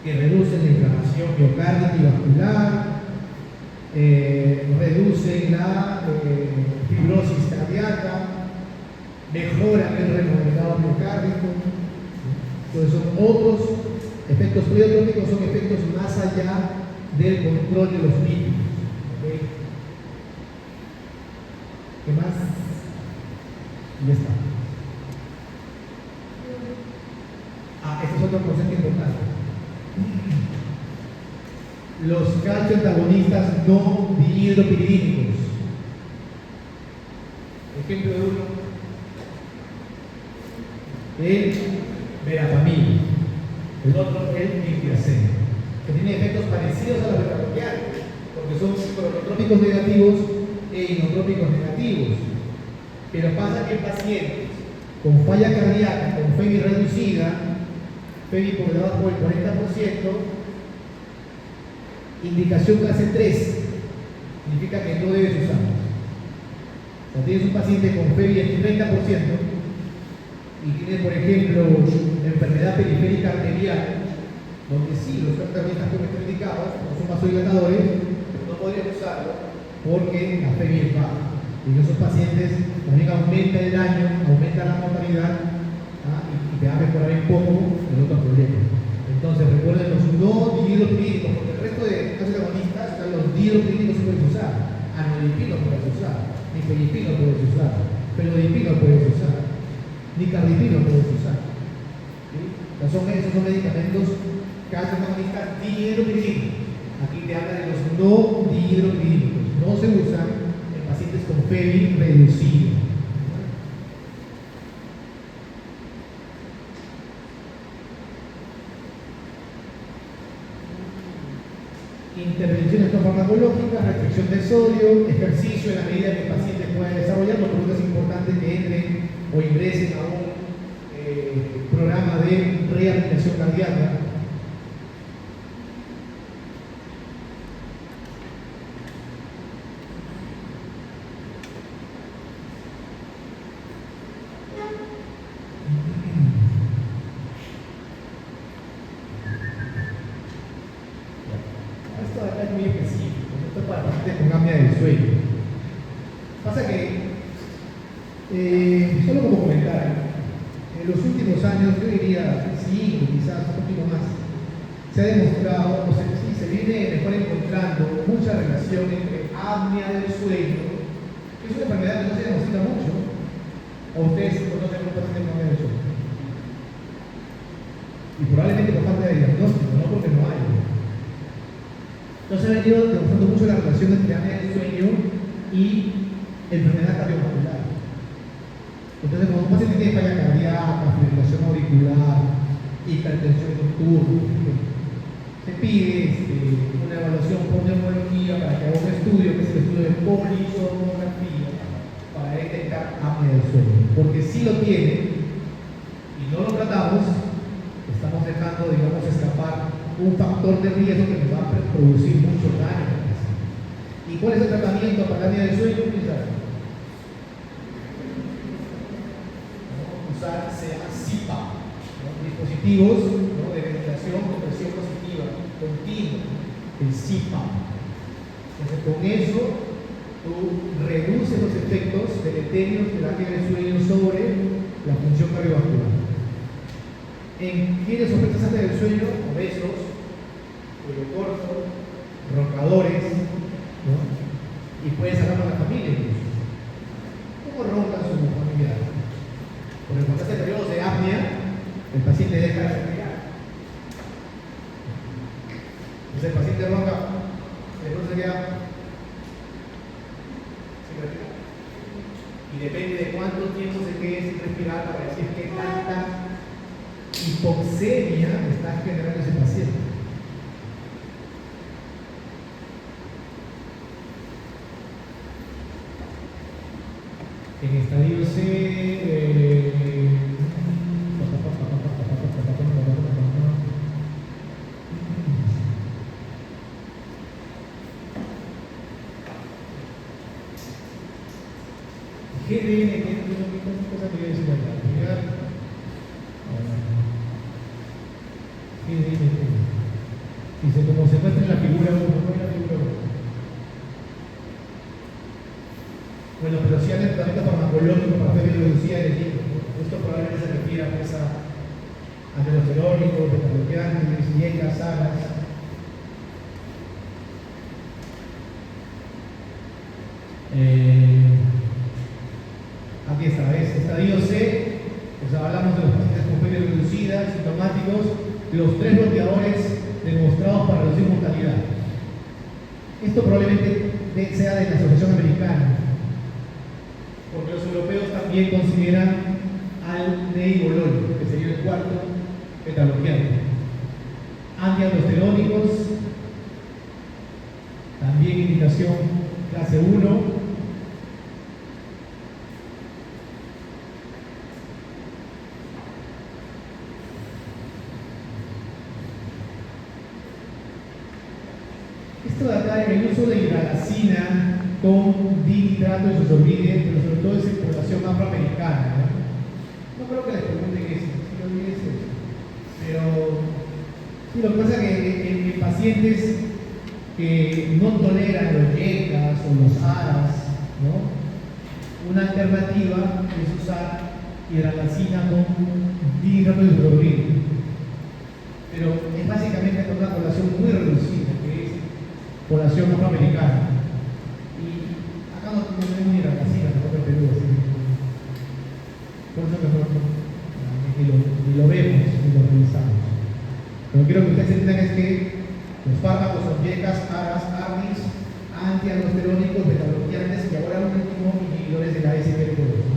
que reducen la inflamación miocárdica y vascular, reducen la fibrosis cardíaca, mejoran el remodelado miocárdico. Entonces son otros efectos pleiotrópicos, son efectos más allá del control de los lípidos. ¿Okay? ¿Qué más? Y ya está. Este es otro concepto importante. Los calcioantagonistas no dihidropiridínicos. Ejemplo de uno, el verapamil, el otro el diltiazem, que tienen efectos parecidos a los beta-bloqueantes, porque son cronotrópicos negativos e inotrópicos negativos. Pero pasa que pacientes con falla cardíaca, con FEBI reducida, FEBI por debajo del 40%, indicación clase 3, significa que no debes usarlos. Cuando tienes un paciente con FEBI en 30% y tiene, por ejemplo, enfermedad periférica arterial, donde sí, los tratamientos están indicados, no son vasodilatadores, pero no podrías usarlo porque la FEBI es baja. Y en esos pacientes también aumenta el daño, aumenta la mortalidad, y te va a mejorar un poco el otro problema. Entonces, Recuerden los no dihidropirídicos, porque el resto de ácidos agonistas están los dihidropirídicos se pueden usar. Anodipino puedes usar, nifedipino puedes usar, felodipino puedes usar, nicardipino puedes usar. ¿Sí? Esos son medicamentos que ácidos agonistas dihidropirídicos. Aquí te habla de los no dihidropirídicos. No se usan en pacientes con FeNO reducido. Intervenciones no farmacológicas, restricción de sodio, ejercicio en la medida que el paciente pueda desarrollarlo, por eso es importante que entren o ingresen a un programa de rehabilitación cardíaca. Solo como comentario, en los últimos años, yo diría 5, quizás un poquito más, se ha demostrado, se viene mejor encontrando mucha relación entre apnea del sueño, que es una enfermedad que no se demuestra mucho, o ustedes conocen un paciente con apnea del sueño. Y probablemente por falta de diagnóstico, no porque no hay. Entonces ha venido demostrando mucho la relación entre apnea del sueño y enfermedad cardiovascular. Entonces, cuando un paciente tiene falla cardíaca, fibrilación auricular, hipertensión nocturna, se pide una evaluación por neumología para que haga un estudio, que es el estudio de polisomnografía, para detectar apnea del sueño. Porque si lo tiene y no lo tratamos, estamos dejando, digamos, escapar un factor de riesgo que nos va a producir mucho daño. ¿Y cuál es el tratamiento para la apnea del sueño? Se llama CPAP, dispositivos de ventilación con presión positiva continua, el CPAP. Entonces, con eso tú reduces los efectos deleterios de la apnea del sueño sobre la función cardiovascular. En quienes sospechosos de apnea del sueño, obesos, cuello corto, roncadores, ¿no? Y puedes hablar con la familia incluso. ¿Cómo roncan sus familiares? Porque cuando hace periodos de apnea, el paciente deja de respirar. Entonces el paciente ronca, después se queda sin respirar. Y depende de cuánto tiempo se quede sin respirar para decir qué tanta hipoxemia está generando ese paciente. En estadio C, GDN, ¿qué cosa te voy a decir acá? GDN. Dice, como se muestra en la figura 1, ¿no es la figura 1? Bueno, pero si hay tratamiento farmacológico para FeNO reducida del tiempo. Esto probablemente se refiere a antilosterónicos, beta-bloqueantes, IECAS, SARAS. Aquí está, ¿ves? Estadio C, pues hablamos de los pacientes con FeNO reducida, sintomáticos, los 3 bloqueadores demostrados para reducir mortalidad. Esto probablemente sea de la Asociación Americana, porque los europeos también consideran al neigolol, que sería el cuarto beta-bloqueante. Antialdosterónicos, también indicación clase 1. Esto de acá, el uso de hidralacina con dinitrato de sosorbidia, pero sobre todo es en población afroamericana, ¿no? No creo que les pregunten eso, si no olviden eso. Pero sí, lo que pasa es que en pacientes que no toleran los IECAS o los ARAS, ¿no? Una alternativa es usar hidralacina con dinitrato de sosorbidia. pero es básicamente con una población muy reducida, que es población afroamericana. Y acá no tenemos ni la casina, tampoco en Perú, así que por eso mejor ni lo vemos, ni lo revisamos. Lo que quiero que ustedes entiendan es que los fármacos son yecas, ARAS, ARNIs, antialdosterónicos, betabloqueantes y ahora último inhibidores de la SGLT2.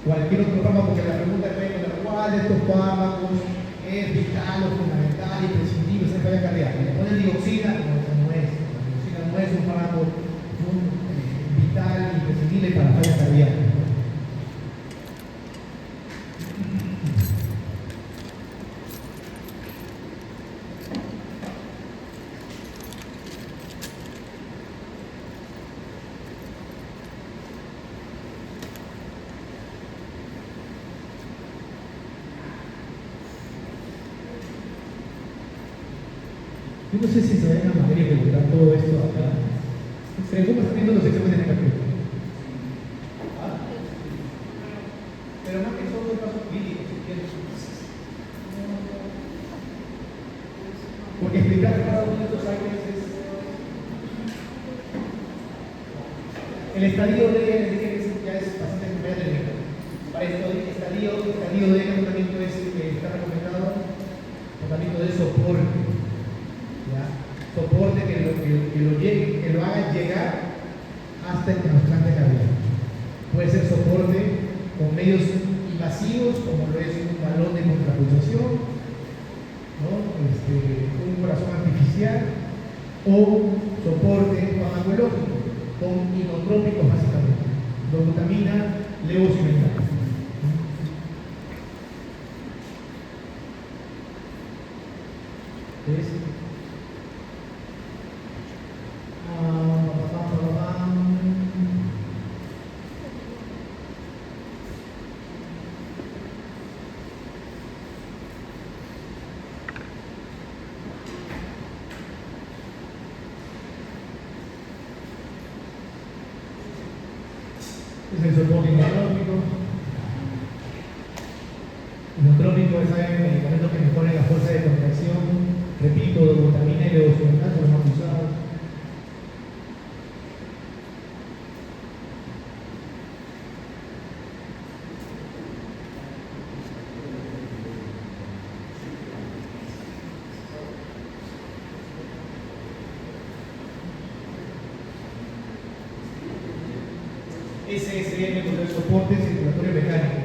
Cualquier otro fármaco, porque la pregunta es cuál de estos fármacos es vital o fundamental, imprescindible, es falla cardíaca. Le ponen dioxina, no es. La dioxina no es un fármaco vital, imprescindible para falla cardíaca. Yo no sé si se vayan a materia de preguntar todo esto acá. ¿Cómo están viendo los exámenes de carpeta? ¿Ah? Pero más que son los casos clínicos, si quieres. Porque explicar cada uno de estos ángeles es... El estadio D les dije que ya es bastante enfermedad del médico. Para esto, el estadio D tratamiento está recomendado, tratamiento de soporte. Soporte que lo haga llegar hasta el trasplante cardíaco. Puede ser soporte con medios invasivos, como lo es un balón de contrapulsación, ¿no? Un corazón artificial, o soporte farmacológico, con inotrópicos básicamente, dobutamina, levosimental. Es el soporte inotrópico. Inotrópico es el medicamento que mejora la fuerza de contracción. Repito, dobutamina y levosimental son los más usados. SSM con el soporte circulatorio mecánico.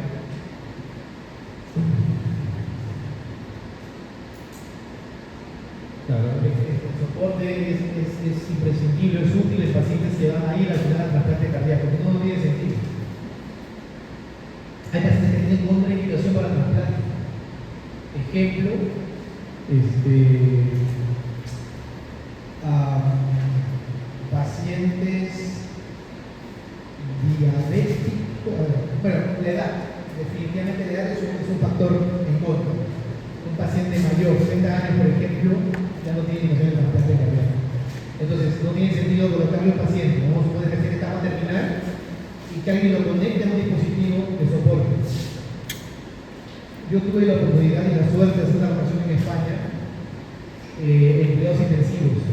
Claro, el soporte es imprescindible, es útil, los pacientes se van a ir al final al trasplante cardíaco, porque no tiene sentido. Hay pacientes que tienen contraindicación para trasplante. Ejemplo, pacientes diabéticos, bueno, la edad, definitivamente la edad es un factor en contra. Un paciente mayor, 60 años por ejemplo, ya no tiene indicación de trasplante cardíaco. Entonces, no tiene sentido colocarle a un paciente, vamos a suponer que tiene etapa terminal y que alguien lo conecte a un dispositivo de soporte. Yo tuve la oportunidad y la suerte de hacer una rotación en España en cuidados intensivos.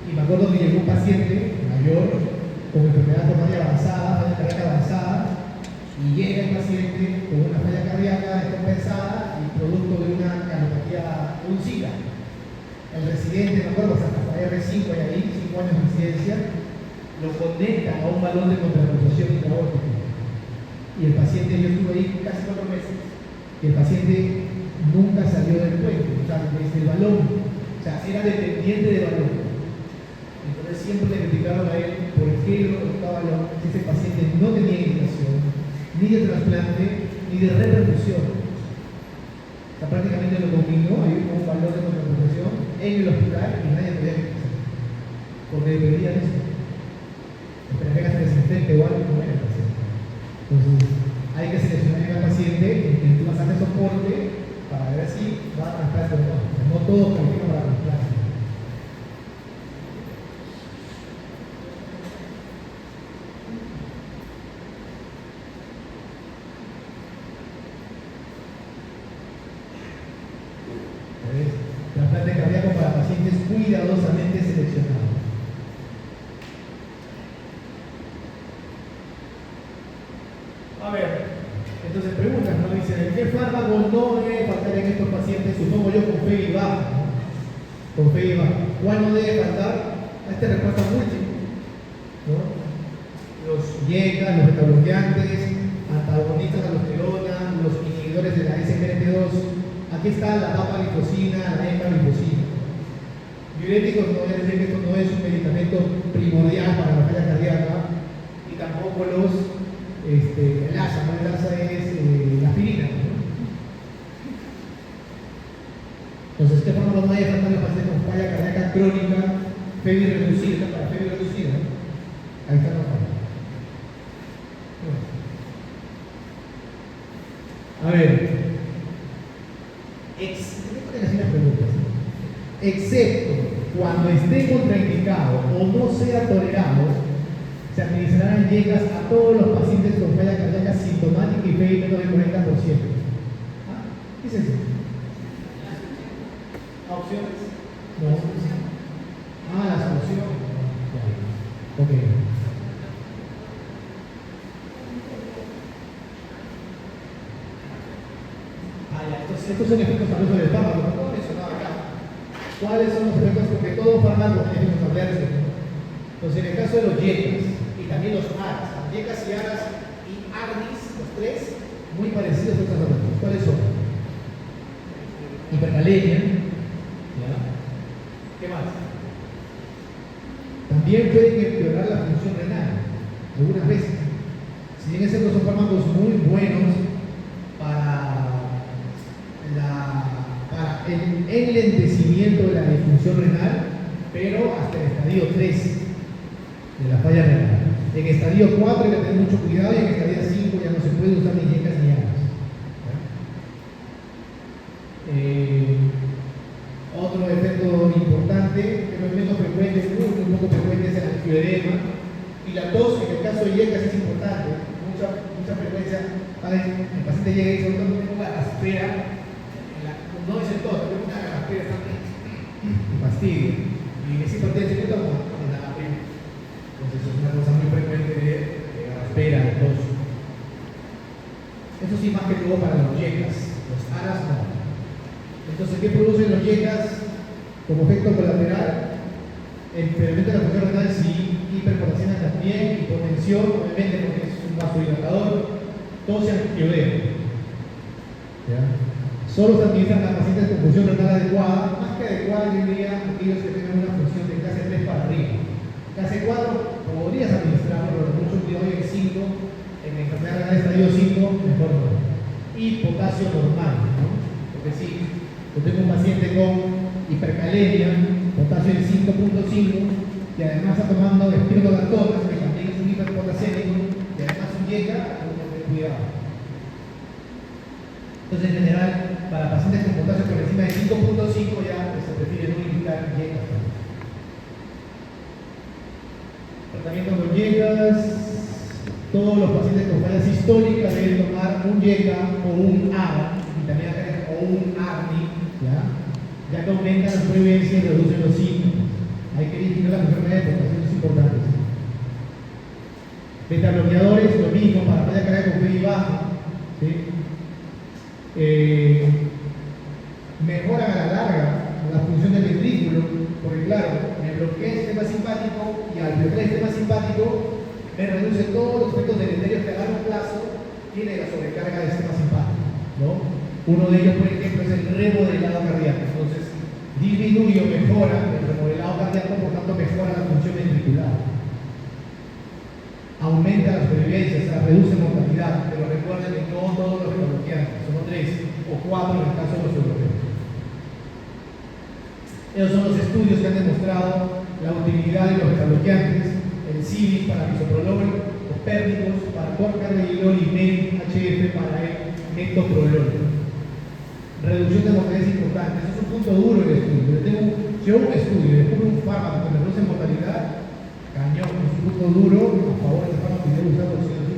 Y me acuerdo que llegó un paciente mayor con enfermedad coronaria avanzada, falla cardíaca avanzada, y llega el paciente con una falla cardíaca descompensada y producto de una cardiopatía, un SICA. El residente, me acuerdo, hasta R5 hay ahí, 5 años de residencia, lo conectan a un balón de contrapulsación intraórtica. Y el paciente, yo estuve ahí casi 4 meses, y el paciente nunca salió del puente, o sea, desde el balón, o sea, era dependiente del balón. Entonces siempre le criticaron a él por qué lo colocaba si ese paciente no tenía indicación ni de trasplante ni de repercusión. O sea, prácticamente lo combinó, hay un valor de contrapulsación en el hospital y nadie podía quitar. Porque dependía de eso. Espera que se desinfecte o algo como era el paciente. Entonces, hay que seleccionar al paciente en que tú vas a hacer soporte para ver si va a trasplante o no. No todos califican para trasplante. trasplante cardíaco para pacientes cuidadosamente seleccionados. A ver, entonces preguntas, ¿no? Dice, ¿qué fármaco no debe faltar en estos pacientes? Supongo yo con fe y baja, ¿no? Con fe y baja. ¿Cuál no debe faltar? A esta respuesta múltiple, ¿no? Los YECA, los beta-bloqueantes, antagonistas de la aldosterona, los inhibidores de la SGLT2. Aquí está la dapaglifosina, la empaglifosina. Diuréticos, no voy a decir que esto no es un medicamento primordial para la falla cardíaca, y tampoco los el ASA, ¿no? El ASA es la aspirina, ¿no? Entonces, ¿qué forma no hay que faltar los pacientes con falla cardíaca crónica, febril reducida, para febril reducida? Ahí está la falla. A ver, excepto cuando esté contraindicado o no sea tolerado, se administrarán YECAS a todos los pacientes con falla cardíaca sintomática y FEI menos del 40%. ¿Ah? ¿Qué es eso? ¿Opciones? No. Ah, la solución. Ok. Estos son efectos abusos del fármaco, no puedo mencionar acá. ¿Cuáles son los efectos? Porque todo fármaco tiene que hablar de eso. Entonces, en el caso de los YECAS y también los ARAS, YECAS y ARAS y ARNIS, los tres, muy parecidos a estos tratamientos. ¿Cuáles son? Hipercalemia. ¿Ya? ¿Qué más? También pueden empeorar la función renal, algunas veces. Si bien estos son fármacos muy buenos para el enlentecimiento de la disfunción renal, pero hasta el estadio 3 de la falla renal. En estadio 4 hay que tener mucho cuidado, y en estadio 5 ya no se puede usar ni YECAS ni ARAS. Otro efecto importante, pero es menos frecuente, muy poco frecuente, es el angioedema. Y la tos, en el caso de YECAS, es importante, mucha frecuencia. El paciente llega y dice, no tengo garraspera, no es el tos, tengo una garraspera también, y fastidio, y necesito atención, ¿qué tomo? Entonces es una cosa muy frecuente de garraspera, de tos. Eso sí, más que todo para los YECAS, los ARAS no. Entonces, ¿qué producen los YECAS como efecto colateral? Empeoramiento de la función renal, sí, hiperpotasina también, hipotensión, obviamente porque es un vasodilatador, tos y angioedema. Solo se administran a pacientes con función renal adecuada, más que adecuada, yo diría aquellos que tengan una función de clase 3 para arriba. Clase 4 podrías administrarlo, pero con mucho cuidado, y en 5, en la enfermedad renal estadio 5, mejor no. Y potasio normal, ¿no? Porque si yo tengo un paciente con hipercalemia, potasio en 5.5, y además está tomando espironolactona, que también es un hiperpotasémico, y además un YECA, tengo que tener cuidado. Entonces, en general, para pacientes con potasio por encima de 5.5 ya se prefiere no indicar YECAS. Tratamiento con YECAS. Todos los pacientes con fallas históricas deben tomar un YECA o un ARA, y también acá, o un ARNI, ya que aumenta la supervivencia y reduce los síntomas. Hay que distinguir las enfermedades de potasio importantes. Beta bloqueadores, lo mismo para falla cardíaca con FEI baja. ¿Sí? Mejoran a la larga la función del ventrículo, porque claro, me bloquea el sistema simpático, y al bloquear el sistema simpático me reduce todos los efectos deleterios que a largo plazo tiene la sobrecarga del sistema simpático, ¿no? Uno de ellos, por ejemplo, es el remodelado cardíaco. Entonces, disminuye o mejora el remodelado cardíaco, por tanto mejora la función ventricular. Aumenta la supervivencia, o sea, reduce mortalidad, pero recuerden que no todos los beta-bloqueantes, son 3 o 4 en el caso de los europeos. Esos son los estudios que han demostrado la utilidad de los beta-bloqueantes, el CIVIC para bisoprolol, los pérnicos para corcarvedilol y MEN-HF para el metoprolol. Reducción de mortalidad es importante, eso es un punto duro del estudio. Si hago un estudio y descubro un fármaco que reduce mortalidad, cañón, es un punto duro a favor de este fármaco y debe usarlo sí o sí.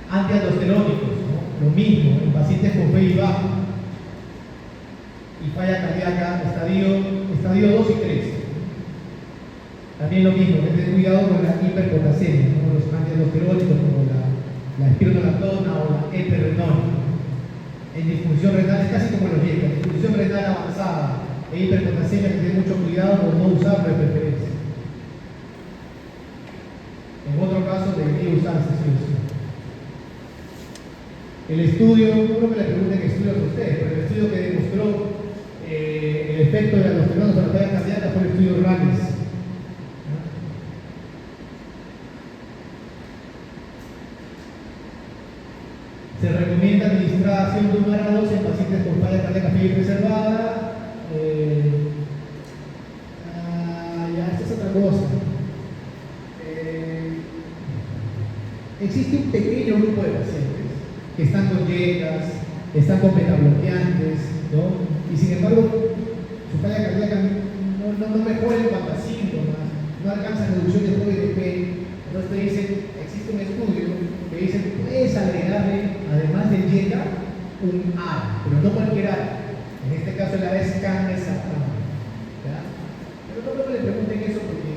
Antialdosterónicos, ¿no? lo mismo, en pacientes con PI bajo y falla cardíaca, estadio 2 y 3. También lo mismo, que tener cuidado con la hiperpotasemia, como los antialdosterónicos, como la espironolactona o la epirenol. En disfunción renal es casi como los dientes, en disfunción renal avanzada e hiperpotasemia, que tener mucho cuidado por no usarlo de preferencia. En otro caso debería usarse sí o sí. El estudio, no creo que le pregunten estudios a ustedes, pero el estudio que demostró el efecto de la aldosterona sobre la falla cardíaca fue el estudio RANES. Se recomienda administración de 1 a 2 en pacientes con falla cardíaca fría y preservada. Ya, esta es otra cosa. Existe un pequeño grupo de pacientes que están con dietas, están con metabloqueantes, ¿no? Y sin embargo, su falla cardíaca no mejora en cuanto a síntomas, no alcanza reducción de ProBNP. Entonces te dicen, existe un estudio que dice, puedes agregarle, además de dieta, un ARA, pero no cualquier ARA. En este caso el ARA es candesartán. Pero no creo que le pregunten eso porque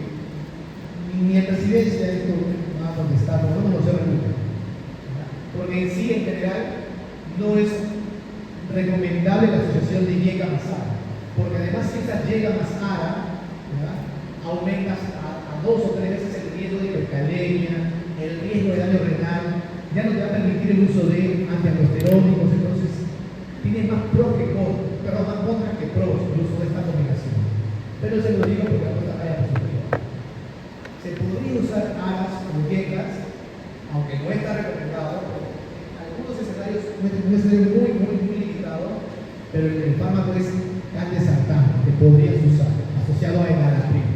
ni en residencia esto va a contestar, no me lo sé nunca. Porque en sí, en general, no es recomendable la asociación de IECA más ARA. Porque además si esa llega más ARA, aumenta a 2 o 3 veces el riesgo de hipercalemia, el riesgo de daño renal, ya no te va a permitir el uso de antialdosterónicos, entonces tienes más pros que contras, perdón, más contras que pros el uso de esta combinación. Pero se lo digo porque la cosa vaya positiva. Se podría usar ARAs o IECAs, aunque no está recomendado, en algunos escenarios, un escenario muy limitado, pero el fármaco es candesartán, que podrías usar, asociado a enalapril.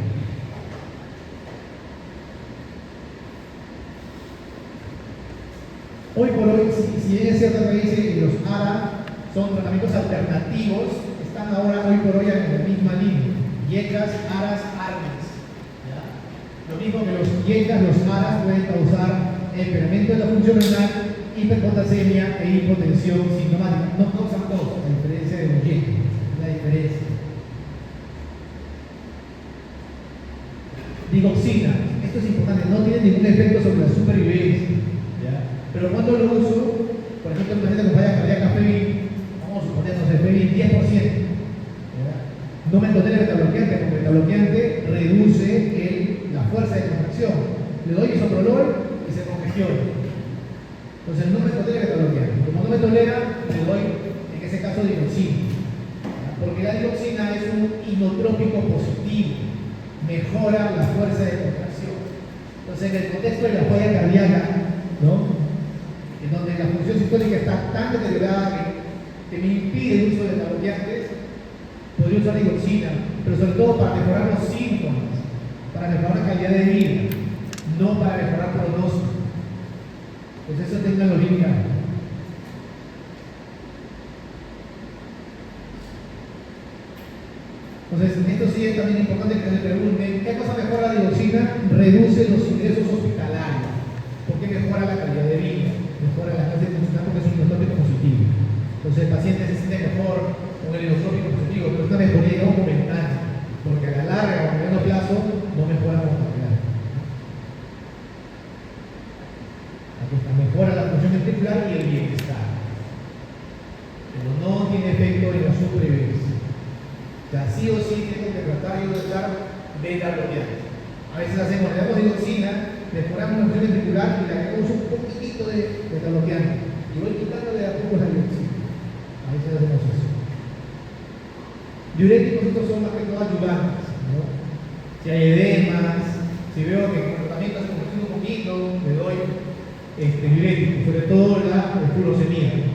Hoy por hoy, si bien es cierto que dice que los ARA son tratamientos alternativos, están ahora hoy por hoy en la misma línea. IECAs, ARAs, ARNES. Lo mismo que los IECAs, los ARAs pueden causar empeoramiento de la función renal, hiperpotasemia e hipotensión sintomática. No causan dos, a diferencia de los IECAs. La diferencia. Digoxina, esto es importante, no tiene ningún efecto sobre la supervivencia. Pero cuando lo uso, por ejemplo, en paciente con falla cardíaca FEBI, vamos a suponer, no sé, FEBI 10%. No me tolera el betabloqueante, porque el betabloqueante reduce la fuerza de contracción. Le doy isoprolol y se congestiona. Entonces no me tolera el betabloqueante. Como no me tolera, le doy, en ese caso, digoxina. Porque la digoxina es un inotrópico positivo. Mejora la fuerza de contracción. Entonces, en el contexto de la falla cardíaca, ¿no? En donde la función sistólica está tan deteriorada que me impide el uso de betabloqueantes, podría usar digoxina, pero sobre todo para mejorar los síntomas, para mejorar la calidad de vida, no para mejorar pronóstico. Pues eso tenganlo bien claro. Entonces, esto sí es también importante que se pregunten, ¿qué cosa mejora la digoxina? Reduce los ingresos hospitalarios. ¿Por qué mejora la calidad de vida? Mejora la clase funcional porque es un inotrópico positivo. Entonces el paciente se siente mejor con el inotrópico positivo, pero es una mejoría momentánea, porque a la larga o a mediano plazo no mejora con calidad. Aquí está, mejora la función ventricular y el bienestar, pero no tiene efecto en la supervivencia. O sea, sí o sí tengo que tratar de usar betabloqueantes. A veces hacemos, le damos digoxina, mejoramos la función ventricular y le agregamos un poquitito de betabloqueante. Y voy quitándole a poco la digoxina. A veces hacemos eso. Diuréticos, estos son más que todo ayudantes, ¿no? Si hay edemas, si veo que el comportamiento se convierte un poquito, le doy diuréticos, sobre todo la furosemida.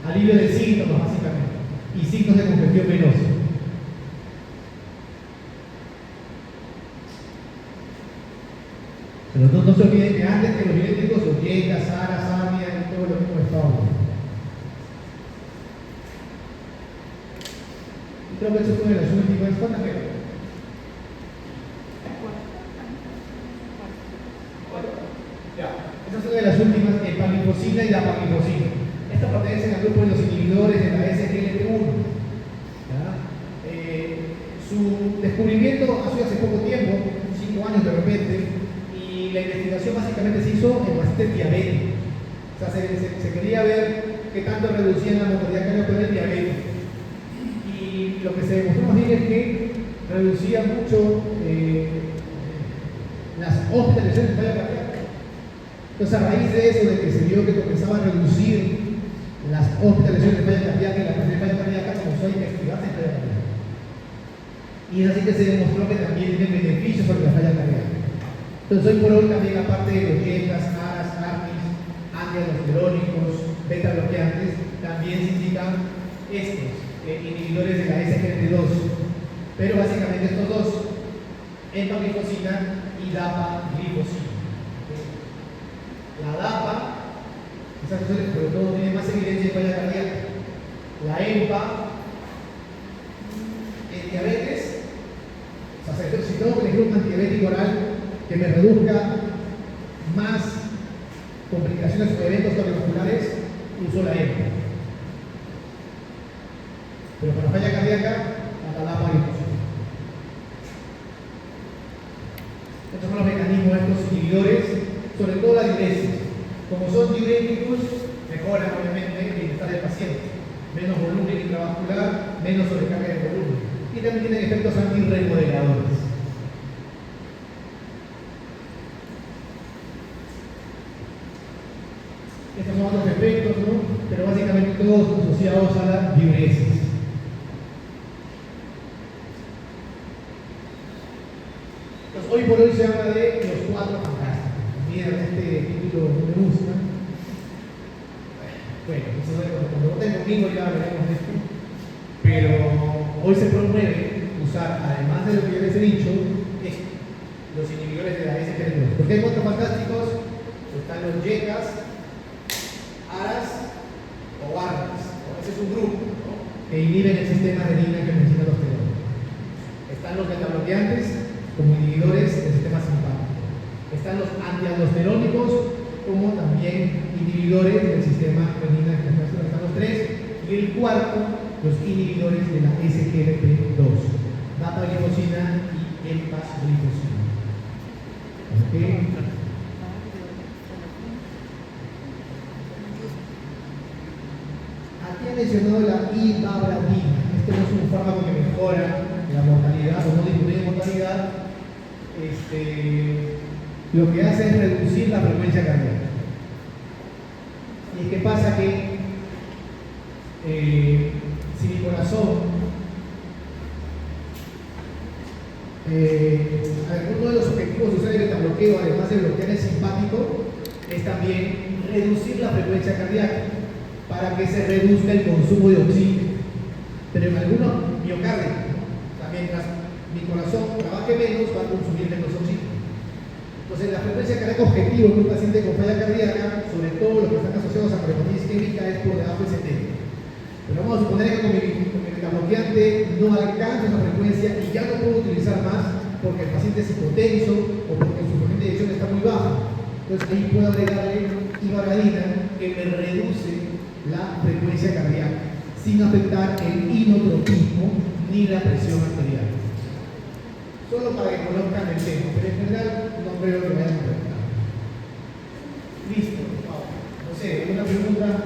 Alivio de síntomas, básicamente, y signos de congestión venosa. Pero no se olviden que antes que los diuréticos, los IECAs, ARAs, ARNIA, y todo lo mismo estaba. Creo que eso fue de las últimas. ¿Cuántas quedan? Ya. Esas son de las últimas, epaglifosina y dapaglifosina. Estos pertenecen al grupo de los inhibidores de la SGLT1. Su descubrimiento ha sido hace poco tiempo, 5 años de repente, y la investigación básicamente se hizo en pacientes diabéticos. O sea, se quería ver qué tanto reducían la mortalidad cardiovascular diabética. Y lo que se demostró más bien es que reducía mucho las hospitalizaciones de falla cardíaca. Entonces, a raíz de eso, de que se vio que comenzaba a reducir las hospitalizaciones de falla cardíaca y la cantidad de falla cardíaca, comenzó a investigarse en falla cardíaca. Y es así que se demostró que también tiene beneficios sobre la falla cardíaca. Entonces, hoy por hoy también, aparte de los yetas, ARAS, ARNIs, antialdosterónicos, beta bloqueantes, también se indican estos inhibidores de la SGLT2. Pero básicamente estos dos, empaglifosina y dapaglifosina. La DAPA, quizás sobre todo tiene más evidencia de falla cardíaca. La EMPA, en diabetes, o sea, si tengo que elegir un antidiabético oral que me reduzca más complicaciones o eventos cardiovasculares, uso la EMPA. Pero para falla cardíaca, la dapaglifosina. Estos son los mecanismos de estos inhibidores, sobre todo la diuresis. Como son diuréticos, mejoran obviamente el bienestar del paciente. Menos volumen intravascular, menos sobrecarga de volumen. Y también tienen efectos antirremodeladores. Estos son otros efectos, ¿no? Pero básicamente todos asociados a la diuresis. Entonces, hoy por hoy se habla de los 4 fantásticos. Mira, este título no me gusta. Bueno, eso cuando voten conmigo ya hablaremos de esto. Pero hoy se promueve usar, además de lo que ya les he dicho, los inhibidores de la SGLT2. ¿Por qué hay 4 fantásticos? Están los YECAS, ARAS o ARNIs. Ese es un grupo, ¿no?, que inhiben el sistema renina que menciona los telones. Están los betabloqueantes como inhibidores del sistema simpático. Están los antialdosterónicos como también inhibidores del sistema renina, que están los 3. Y el cuarto, los inhibidores de la SGLT2, dapaglifosina y empaglifosina. ¿Okay? Aquí he mencionado la ibabradina. Este no es un fármaco que mejora la mortalidad o no disminuye la mortalidad. Lo que hace es reducir la frecuencia cardíaca. Y es que pasa que si mi corazón, uno de los objetivos de usar el betabloqueo, además de bloquear el simpático, es también reducir la frecuencia cardíaca para que se reduzca el consumo de oxígeno. Pero en algunos miocardios, ¿no?, o sea, mientras mi corazón trabaje menos, va a consumir menos oxígeno. Entonces, la frecuencia cardíaca objetivo en un paciente con falla cardíaca, sobre todo los que están asociados a cardiopatía isquémica, es por debajo de 70. Pero vamos a suponer que con mi betabloqueante no alcanza esa frecuencia y ya no puedo utilizar más porque el paciente es hipotenso o porque su frecuencia de eyección está muy baja. Entonces, ahí puedo agregarle ibabradina que me reduce la frecuencia cardíaca sin afectar el inotropismo ni la presión arterial. Solo para que conozcan el tema, pero en general no creo que vayan a preguntar. Listo, no sé, ¿alguna pregunta?